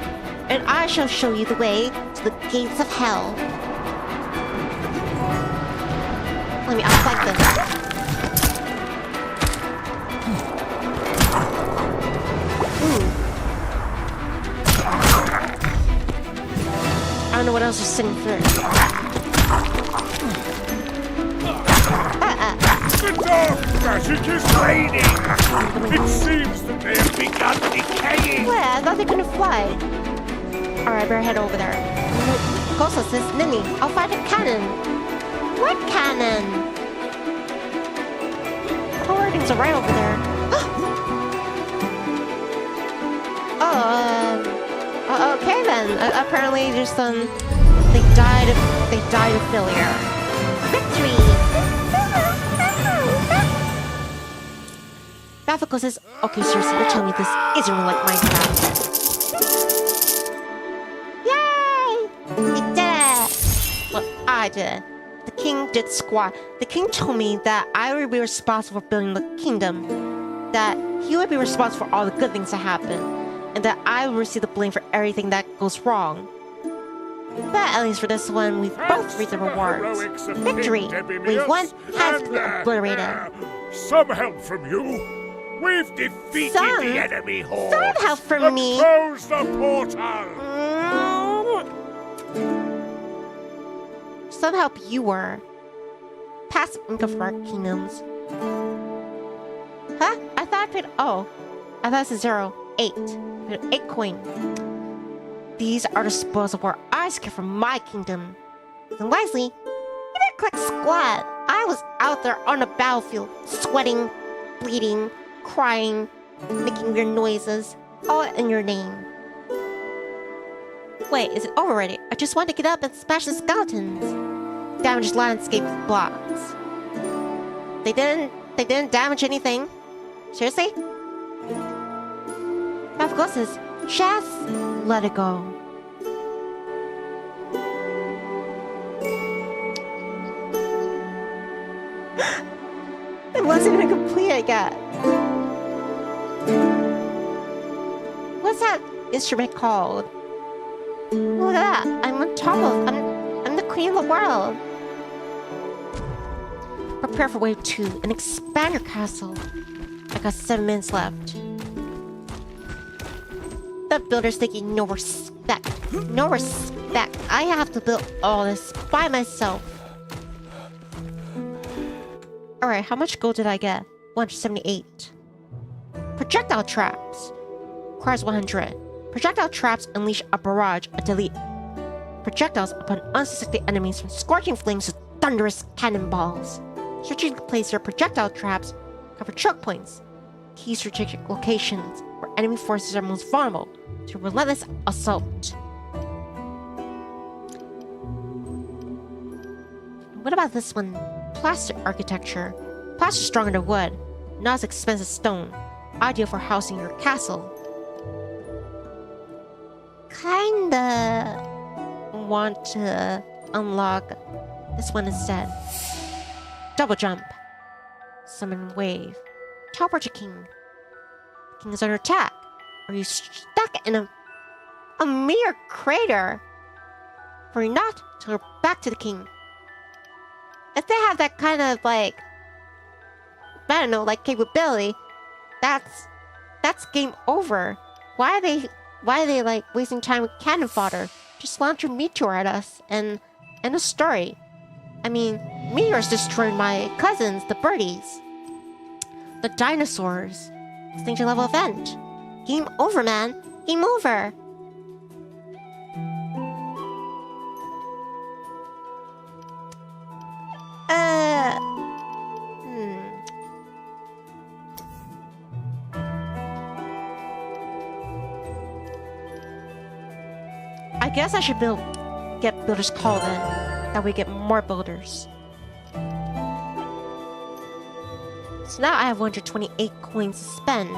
and I shall show you the way to the gates of hell. Let me outflank them. I don't know what else is sitting through. The dark passage is raining! It seems that they have begun decaying! Well, I thought they couldn't fly. Alright, better head over there. Ghost says, Nini, I'll find a cannon. What cannon? Oh, things are right over there. Okay then. Apparently, just they died of failure. Victory. Baffico says, "Okay, seriously, you're telling me this isn't really like Minecraft?" Yay! We did it. Well, I did. The king did squat. The king told me that I would be responsible for building the kingdom. That he would be responsible for all the good things that happen. And that I will receive the blame for everything that goes wrong. But at least for this one, we've both reaped the rewards. Victory! Wave 1 has been obliterated. Some help from you! We've defeated the enemy horde! Some help from me! Close the portal! Some help you were. Passive income for our kingdoms. Huh? I thought I paid... Oh. I thought it's 0. 8. 8 coin. These are the spoils of war I secured from my kingdom. And wisely, you didn't click squat. I was out there on the battlefield, sweating, bleeding, crying, making weird noises, all in your name. Wait, is it over already? I just want to get up and smash the skeletons. Damage landscape blocks. They didn't damage anything. Seriously? Of course, is just let it go. It wasn't even completed yet. What's that instrument called? Look at that! I'm on top of. I'm I'm the queen of the world. Prepare for wave 2 and expand your castle. I got 7 minutes left. The builder's taking no respect. No respect. I have to build all this by myself. Alright, how much gold did I get? 178. Projectile traps. Requires 100. Projectile traps unleash a barrage of deadly projectiles upon unsuspecting enemies from scorching flames to thunderous cannonballs. Strategically place your projectile traps cover choke points, key strategic locations where enemy forces are most vulnerable to relentless assault. What about this one? Plaster architecture. Plaster is stronger than wood, not as expensive as stone. Ideal for housing your castle. Kinda want to unlock this one instead. Double jump. Summon wave. Teleport your king. King is under attack. Are you stuck in a mere crater? Worry not, teleport back to the king. If they have that kind of like, I don't know, like capability, that's game over. Why are they like wasting time with cannon fodder? Just launch a meteor at us and end a story. I mean, meteors destroyed my cousins, the birdies. The dinosaurs. Extinction level event. Game over, man. Game over. I guess I should get builders called in. That way we get more builders. So now I have 128 coins to spend.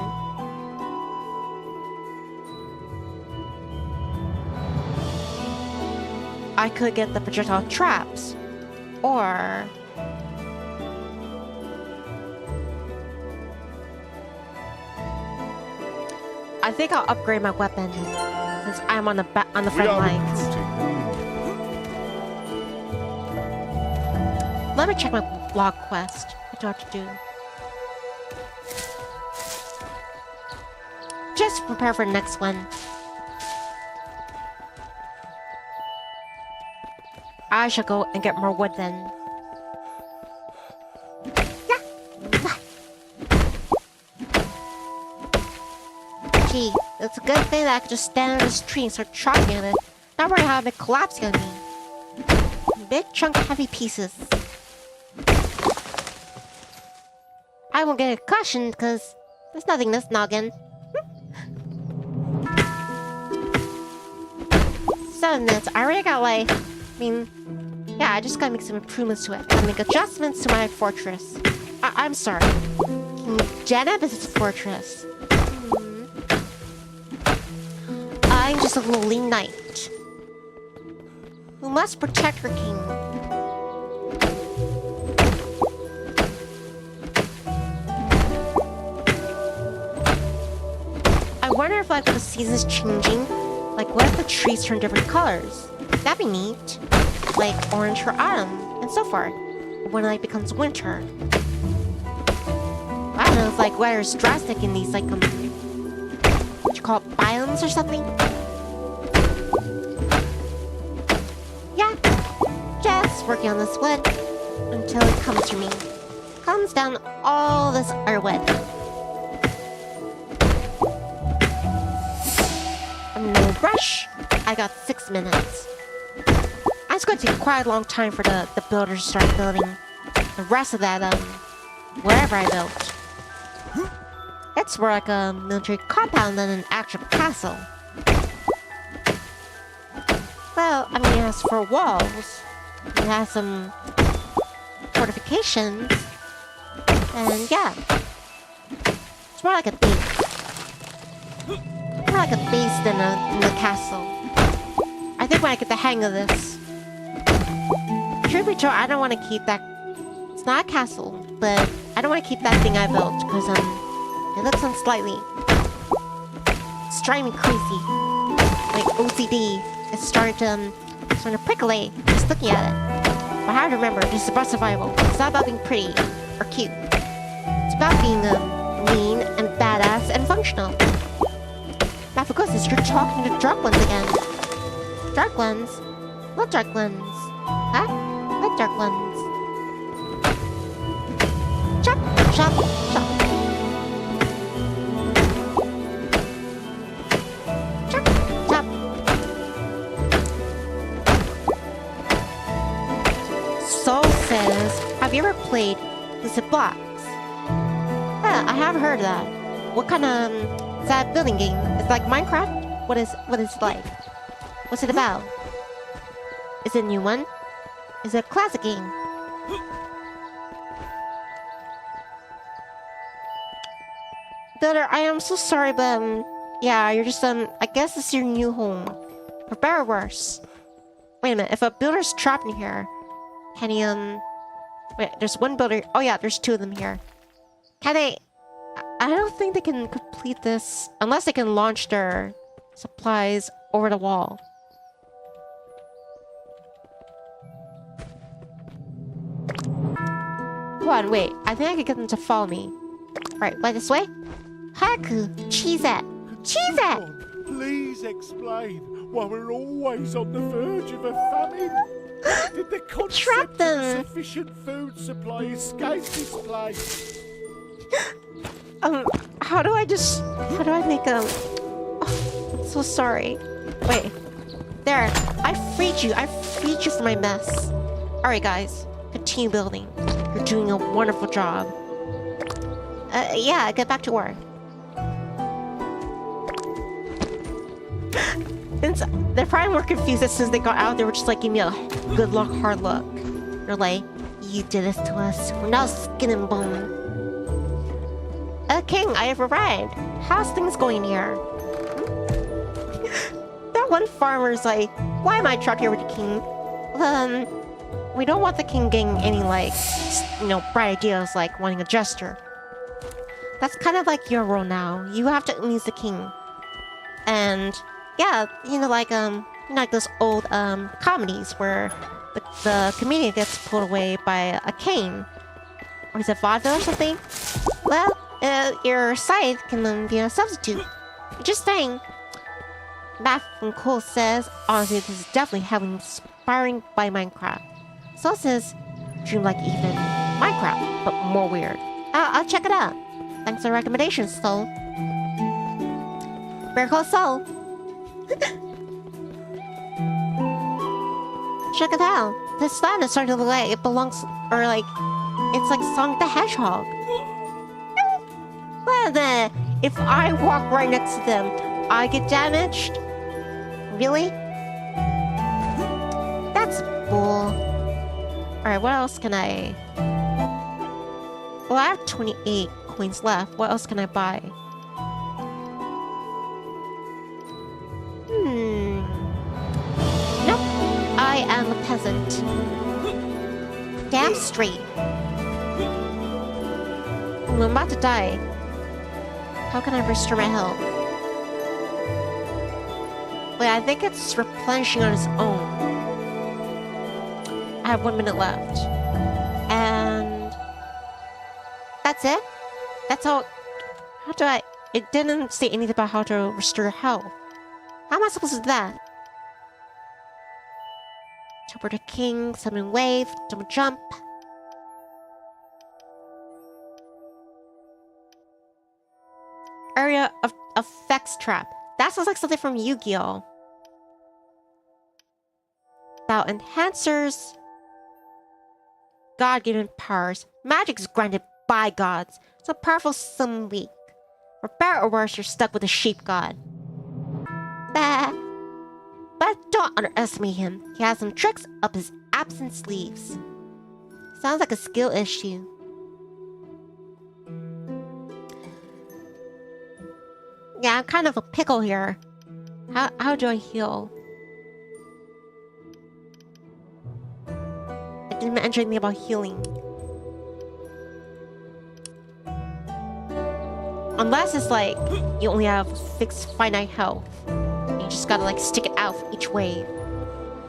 I could get the projectile traps. Or I think I'll upgrade my weapon since I'm on the front lines. Let me check my log quest. What do I have to do? Just prepare for the next one. I shall go and get more wood then. Gee, it's a good thing that I could just stand on this tree and start chopping at it. Not worry how it collapsing on me. Big chunk of heavy pieces. I won't get a concussion because there's nothing in this noggin. 7 minutes. I already got like, yeah, I just gotta make some improvements to it. I make adjustments to my fortress. I'm sorry. King Janabis' fortress. I'm just a lowly knight who must protect her king. I wonder if, like, with the seasons changing, like, what if the trees turn different colors? That'd be neat. Like orange for autumn, and so forth. When it, like, becomes winter. I don't know if, like, weather is drastic in these, like, what you call it, biomes or something? Yeah. Just working on this wood until it comes to me. Comes down all this other wood. I'm no rush. I got 6 minutes. It's going to take quite a long time for the builders to start building the rest of that, wherever I built. It's more like a military compound than an actual castle. Well, I mean, it has 4 walls. It has some fortifications. And yeah. It's more like a base. More like a base than a castle. I think when I get the hang of this. Truth be told, I don't want to keep that. It's not a castle, but I don't want to keep that thing I built because it looks unsightly. It's driving me crazy. Like OCD is starting to percolate. Just just looking at it. But I have to remember, this is about survival. It's not about being pretty or cute. It's about being mean and badass and functional. Now for goodness, you're talking to Dark Ones again. Dark Ones? What Dark Ones? Huh? What Dark Ones? Chop, chop, chop. Chop, chop. Soul says, have you ever played Lucid Blocks? Yeah, I have heard of that. What kind of is that building game? It's like Minecraft? What is it like? What's it about? Is it a new one? Is it a classic game? Builder, I am so sorry, but yeah, you're just I guess it's your new home. For better or worse. Wait a minute, if a builder's trapped in here, can he wait, there's one builder. Oh yeah, there's two of them here. Can they? I don't think they can complete this unless they can launch their supplies over the wall. Hold on, wait. I think I can get them to follow me. Right, right this way? Haku, cheese it! Cheese it! Please explain why we're always on the verge of a famine. Did the Trap concept them. of sufficient food supply escape this place? How do I make a... Oh, I'm so sorry. Wait. There. I freed you from my mess. Alright, guys. Continue building. You're doing a wonderful job. Yeah, get back to work. They're probably more confused as soon as they got out. They were just like, give me a good luck, hard look. They're like, you did this to us. We're now skin and bone. King, I have arrived. How's things going here? That one farmer's like, why am I trapped here with the king? We don't want the king getting any, like, bright ideas like wanting a jester. That's kind of like your role now. You have to amuse the king. And, yeah, like those old, comedies where the comedian gets pulled away by a cane. Or is it vaudeville or something? Well, your scythe can be a substitute. Just saying. Matt from Cole says, honestly, this is definitely heavily inspiring by Minecraft. So says, dreamlike even Minecraft, but more weird. I'll check it out. Thanks for the recommendations, Soul. Better call Soul. Check it out. This land is starting to look like it belongs, or like, it's like Sonic the Hedgehog. Well then, if I walk right next to them, I get damaged? Really? That's bull. Alright, what else can I... Well, I have 28 coins left. What else can I buy? Nope. I am a peasant. Damn straight. I'm about to die. How can I restore my health? Wait, I think it's replenishing on its own. I have 1 minute left. And... that's it? That's all... How do I... It didn't say anything about how to restore health. How am I supposed to do that? Teleport to king, summon wave, double jump. Area of effects trap. That sounds like something from Yu-Gi-Oh! About enhancers. God-given powers. Magic is granted by gods. So powerful, some weak. For better or worse, you're stuck with a sheep god. Bah. But don't underestimate him. He has some tricks up his absent sleeves. Sounds like a skill issue. Yeah, I'm kind of a pickle here. How do I heal? I didn't mention anything about healing. Unless it's like, you only have fixed finite health. You just gotta like stick it out for each wave.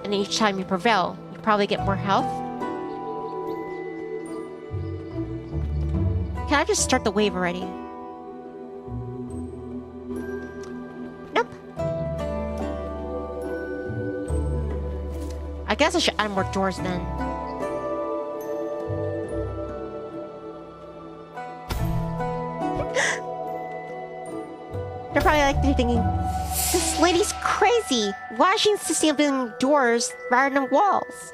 And then each time you prevail, could probably get more health. Can I just start the wave already? Nope. I guess I should add more doors then. They're probably like thinking, this lady's crazy. Why is she insisting on building doors rather than walls?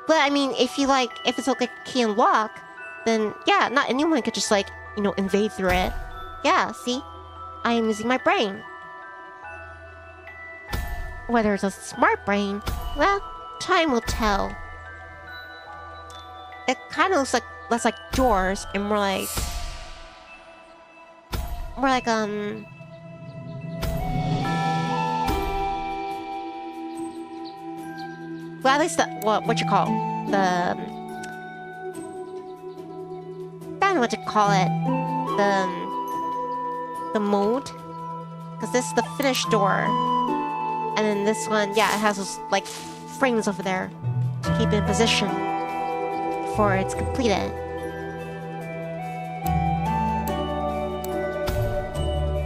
But I mean, if it's like a key and lock, then yeah, not anyone could just like, invade through it. Yeah, see? I am using my brain. Whether it's a smart brain, well, time will tell. It kind of looks like less like doors and more like well, at least what you call I don't know what you call it. The mold. Because this is the finished door. And then this one, yeah, it has those like frames over there to keep it in position before it's completed.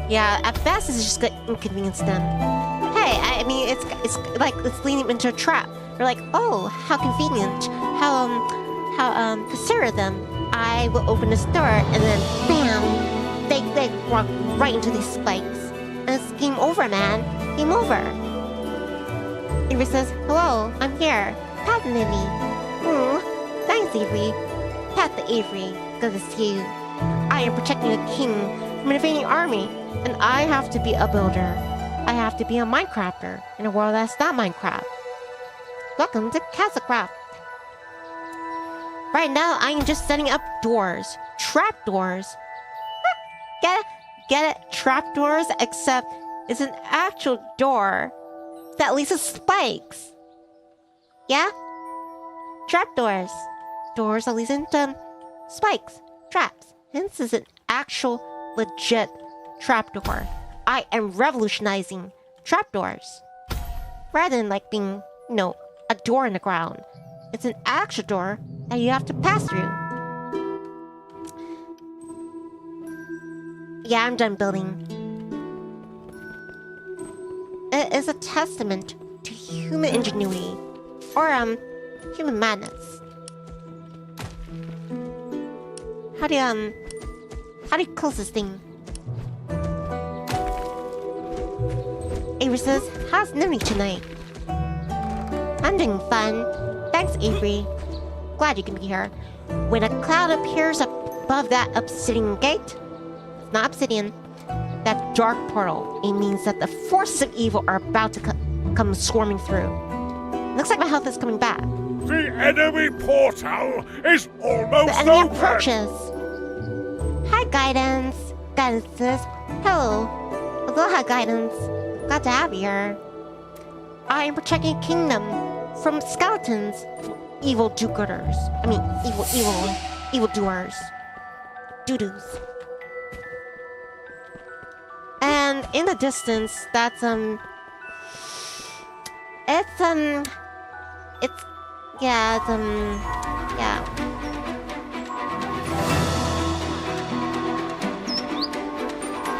Yeah, at best it's just gonna inconvenience them. Hey, I mean it's like it's leading them into a trap. They're like, oh, how convenient. How considerate them. I will open this door and then bam, they walk right into these spikes. And it's game over, man. Game over. Avery says, hello, I'm here. Pat the Nivni. Thanks, Avery. Pat the Avery. Good to see you. I am protecting a king from an invading army, and I have to be a builder. I have to be a Minecrafter in a world that's not Minecraft. Welcome to Castlecraft. Right now, I am just setting up doors. Trap doors. Get it? Trap doors, except it's an actual door that leads to spikes. Yeah? Trap doors. Doors that lead into spikes. Traps. Hence is an actual, legit trapdoor. I am revolutionizing trapdoors. Rather than like being, a door in the ground. It's an actual door that you have to pass through. Yeah, I'm done building. It is a testament to human ingenuity. Or, human madness. How do you close this thing? Avery says, how's Nivni tonight? I'm doing fun. Thanks, Avery. Glad you can be here. When a cloud appears above that obsidian gate, it's not obsidian, that dark portal, it means that the forces of evil are about to come swarming through. Looks like my health is coming back. The enemy portal is almost The enemy open. approaches. Hi, Guidance. Guidance says, hello. Aloha, Guidance. Glad to have you here. I am protecting a kingdom from skeletons, from evil do-gooders. I mean, evil doers. Doo-doos. And in the distance, that's, yeah.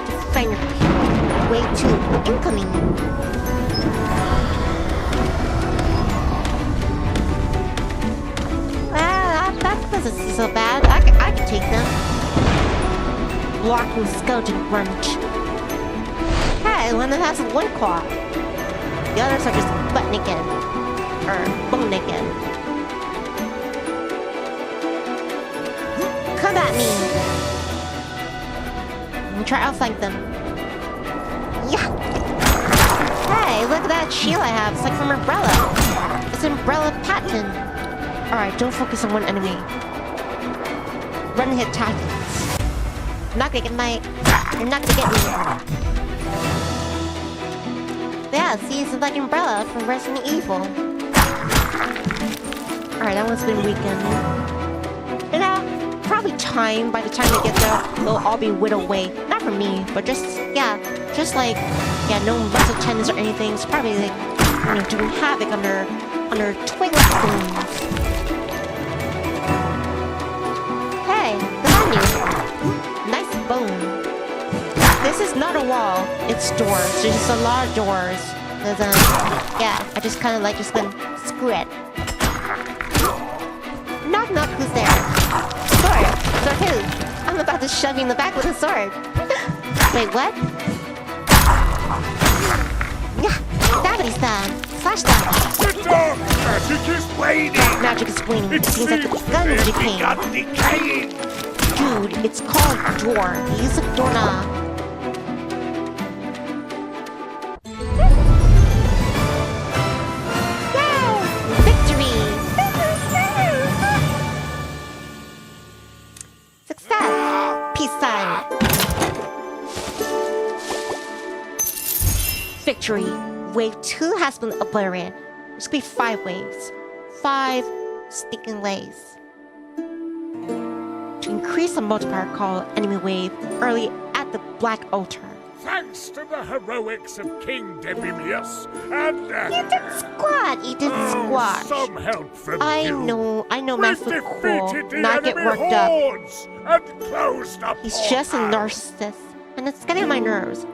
Defend your people. Way 2, incoming. That doesn't seem so bad. I can take them. Blocking skeleton grunt. Hey, one that has one claw. The others are just butt naked. Or bone naked. Come at me! Let me try to outflank them. Yeah! Hey, look at that shield I have. It's like from Umbrella. It's Umbrella patent. Alright, don't focus on one enemy. Run and hit tactics. Not gonna get you're not gonna get me. Yeah, see, it's like Umbrella from Resident Evil. Alright, that one's been weakened. Probably time, by the time they get there, they'll all be whittled away. Not from me, but no muscle tendons or anything. It's probably like doing havoc under twig spoons. Hey, the menu. Nice bone. This is not a wall. It's doors. There's just a lot of doors. There's yeah, I just kind of like just gonna screw it. Knock knock, who's there? Sword. Sword who? I'm about to shove you in the back with a sword. Wait, what? Dabbity stab. Slash stab. The dark magic is waning! Magic is waning. It Seems like seems the gun is they've decaying. begun decaying! Dude, it's called door. Use a doorknob. Yay! Victory! Success! Peace sign. Victory. Wave 2 has been obliterated. There's gonna be 5 waves. 5 stinking waves. To increase the multiplier, call enemy wave early at the Black Altar. Thanks to the heroics of King Debimius and You did squat! You did squat! some help from I you. know, We've Master Cool. defeated the Not get enemy worked up. hordes and closed up. He's just a narcissist. And it's getting on my nerves.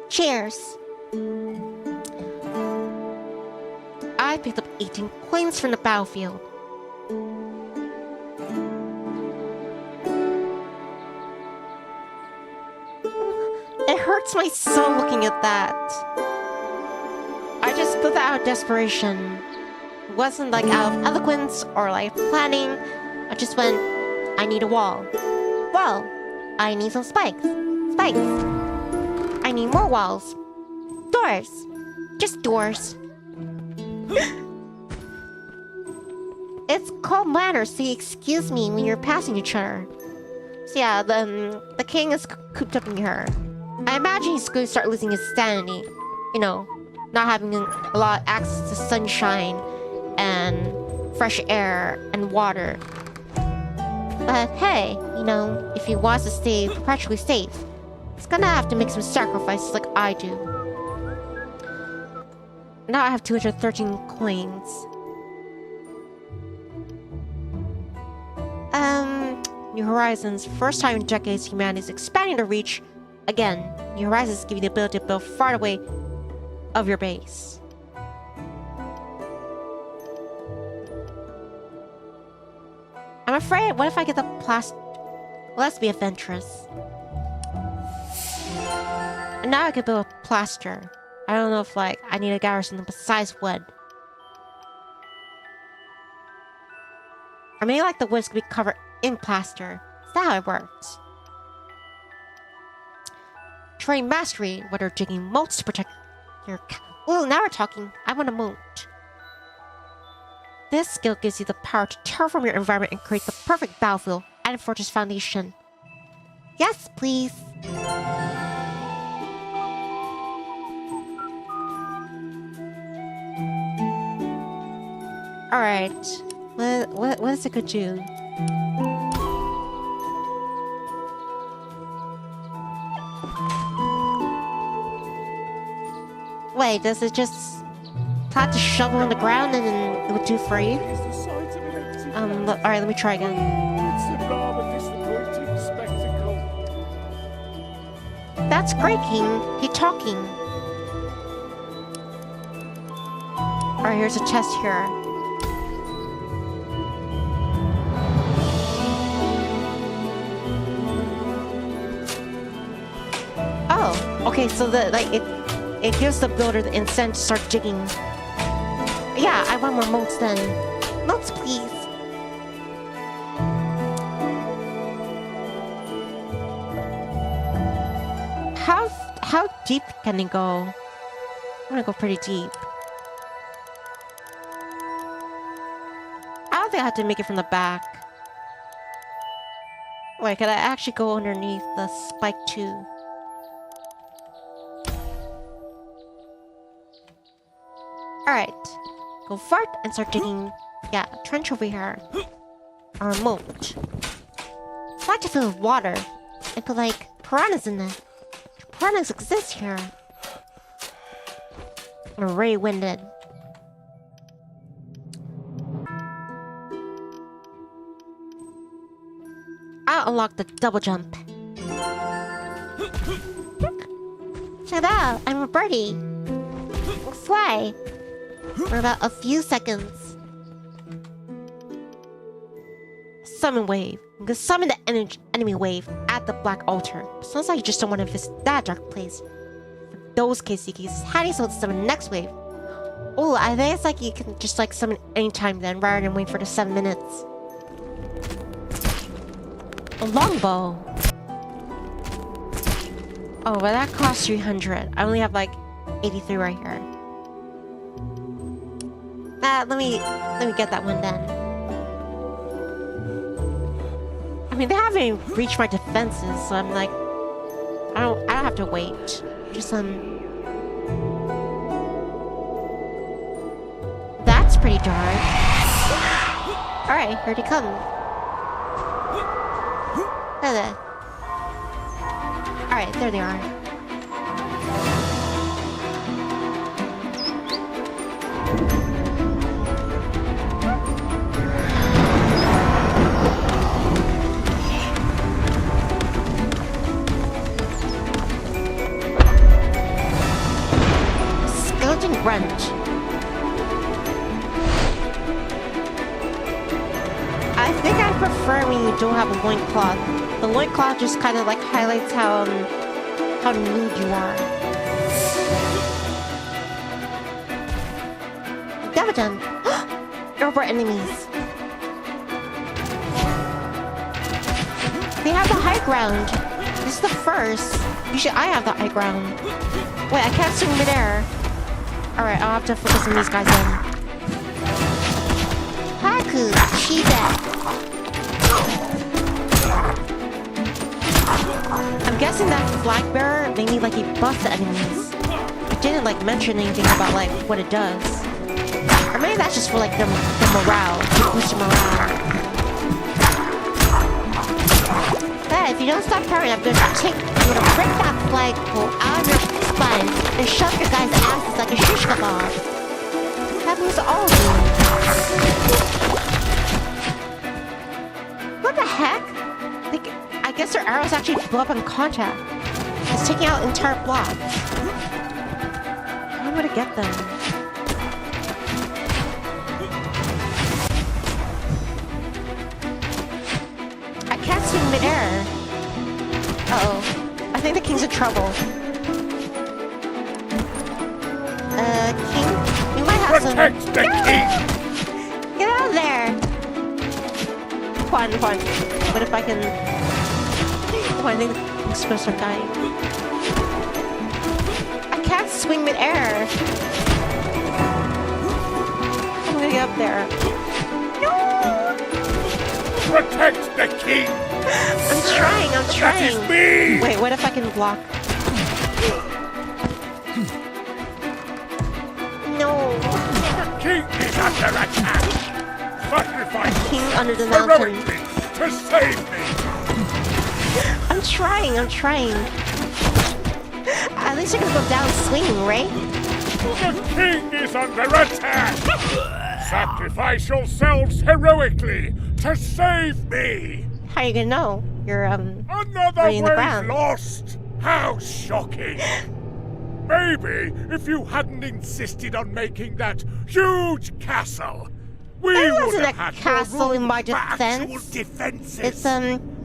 Cheers! I picked up 18 coins from the battlefield. It hurts my soul looking at that. I just put that out of desperation. It wasn't like out of eloquence or like planning. I just went, I need a wall. Well, I need some spikes. Spikes. I need more walls. Doors. Just doors. It's called manners, so you excuse me when you're passing each other. So yeah, the king is cooped up in here. I imagine he's going to start losing his sanity. You know, not having a lot of access to sunshine and fresh air and water. But hey, you know, if he wants to stay perpetually safe, he's gonna have to make some sacrifices like I do. Now I have 213 coins. New Horizons. First time in decades, humanity is expanding their reach. Again, New Horizons give you the ability to build far away of your base. I'm afraid, what if I get the plastic? Well, let's be adventurous. And now I can build a plaster. I don't know if, like, I need a guy or something besides wood. Or maybe, like, the woods could be covered in plaster. Is that how it works? Terrain mastery, whether digging moats to protect your... Ooh, now we're talking. I want a moat. This skill gives you the power to terraform your environment and create the perfect battlefield and fortress foundation. Yes, please. Alright. What is it could do? Wait, does it just plant the shovel in the ground and then it would do for you? Alright, let me try again. It's a rather disappointing spectacle. That's great, King. Keep talking. Alright, here's a chest here. Oh, okay, so it gives the builder the incentive to start digging. Yeah, I want more moats then. Moats, please. How deep can it go? I'm gonna go pretty deep. I don't think I have to make it from the back. Wait, could I actually go underneath the spike too? Alright. Go fart and start digging. Yeah, a trench over here. Or a moat. I'd like to fill with water and put like piranhas in it. planets exist here. I'm very winded. I'll unlock the double jump. Check it out, I'm a birdie. We'll fly for about a few seconds. Summon wave. I'm gonna summon the enemy wave at the black altar. Sounds like you just don't want to visit that dark place. For those cases, how do you summon the next wave? Oh, I think it's like you can just like summon anytime then, rather than wait for the 7 minutes. A longbow. Oh, but that costs 300. I only have like 83 right here. Let me get that one then. I mean, they haven't reached my defenses, so I'm like, I don't have to wait. Just that's pretty dark. All right, here they come. There. All right, there they are. Skeleton grunt. I think I prefer when you don't have a loincloth. The loincloth just kind of like highlights how nude you are. Double jump. Over enemies. They have the high ground. This is the first. I have the high ground. Wait, I can't swing midair. Alright, I'll have to focus on these guys then. Haku, Shiba. I'm guessing that flag bearer maybe like he buffs the enemies. It didn't like mention anything about like what it does. Or maybe that's just for like the morale, to boost your morale. Hey, if you don't stop hurrying, I'm gonna break that flagpole out of your spine and shove your guys' asses like a shish kebab. That moves all of you. What the heck? I guess their arrows actually blow up on contact. It's taking out entire blocks. How am I gonna get them? I can't swing midair. Uh-oh. I think the king's in trouble. King? You might have some... Protect the king! Get out of there! Fun. What if I can... Oh, I think I'm supposed to start dying. I can't swing midair. I'm gonna get up there. No! Protect the king! I'm trying. That is me! Wait, what if I can block? No. The king is under attack! Sacrifice King under the mountain. heroically to save me! I'm trying. At least I can go down swinging, right? The king is under attack! Sacrifice yourselves heroically to save me! How are you gonna know? You're, Another right in the wave ground. lost! How shocking! Maybe if you hadn't insisted on making that huge castle, we That would wasn't have a had castle more room in my for actual defense. defenses. It's,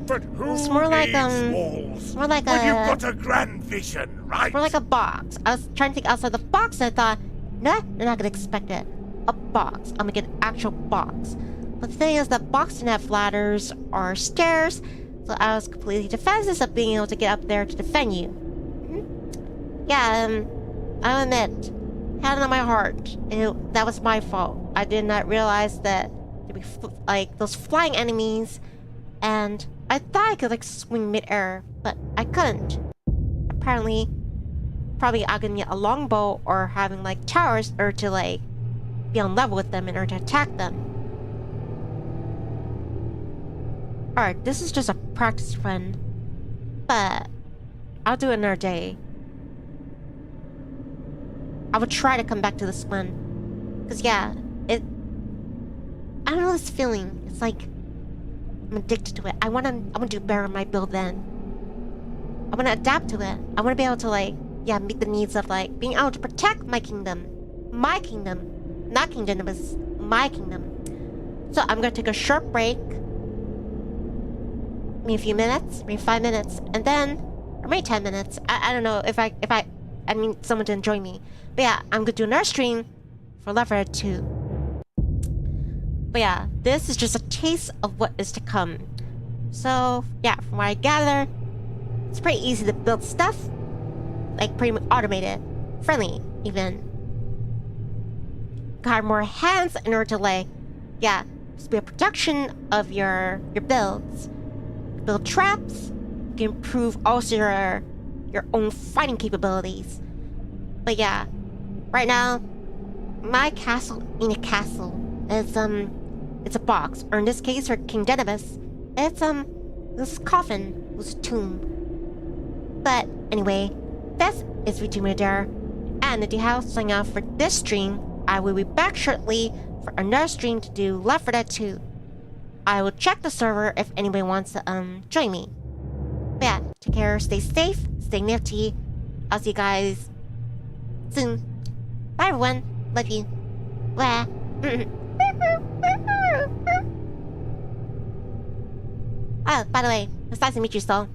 But who it's more like, needs walls more like when a- you've got a grand vision, right? more like a box. I was trying to think outside the box and I thought, nah, they're not gonna expect it. A box. I'm gonna get an actual box. But the thing is, the box didn't have ladders or stairs, so I was completely defenseless of being able to get up there to defend you. Yeah, I'll admit, hand on my heart, that was my fault. I did not realize that there'd be like those flying enemies, and I thought I could like swing mid-air, but I couldn't. Apparently, probably I could get a longbow or having like towers or to like be on level with them in order to attack them. Alright, this is just a practice run, but I'll do it another day. I would try to come back to this one. Because, yeah, I don't know this feeling. It's like I'm addicted to it. I want to do better in my build then. I want to adapt to it. I want to be able to, like, yeah, meet the needs of, like, being able to protect my kingdom. My kingdom. Not kingdom, but my kingdom. So I'm going to take a short break. Maybe a few minutes, maybe 5 minutes, and then, or maybe 10 minutes. I don't know if I need someone to join me. But yeah, I'm gonna do another stream for Left 4 Dead 2. But yeah, this is just a taste of what is to come. So yeah, from what I gather, it's pretty easy to build stuff. Like pretty much automated, friendly even. Got more hands in order to like, yeah, speed up production of your builds. Build traps. You can improve also your own fighting capabilities. But yeah, right now, my castle ain't a castle. It's a box, or in this case for King Denibus, it's this coffin was a tomb. But anyway, this is Vtuber Adair, and the house signing off for this stream. I will be back shortly for another stream to do Left 4 Dead 2. I will check the server if anybody wants to join me. But yeah, take care, stay safe, stay nifty. I'll see you guys soon. Bye everyone. Love you. Bye. Oh, by the way, it's nice to meet you, Soul.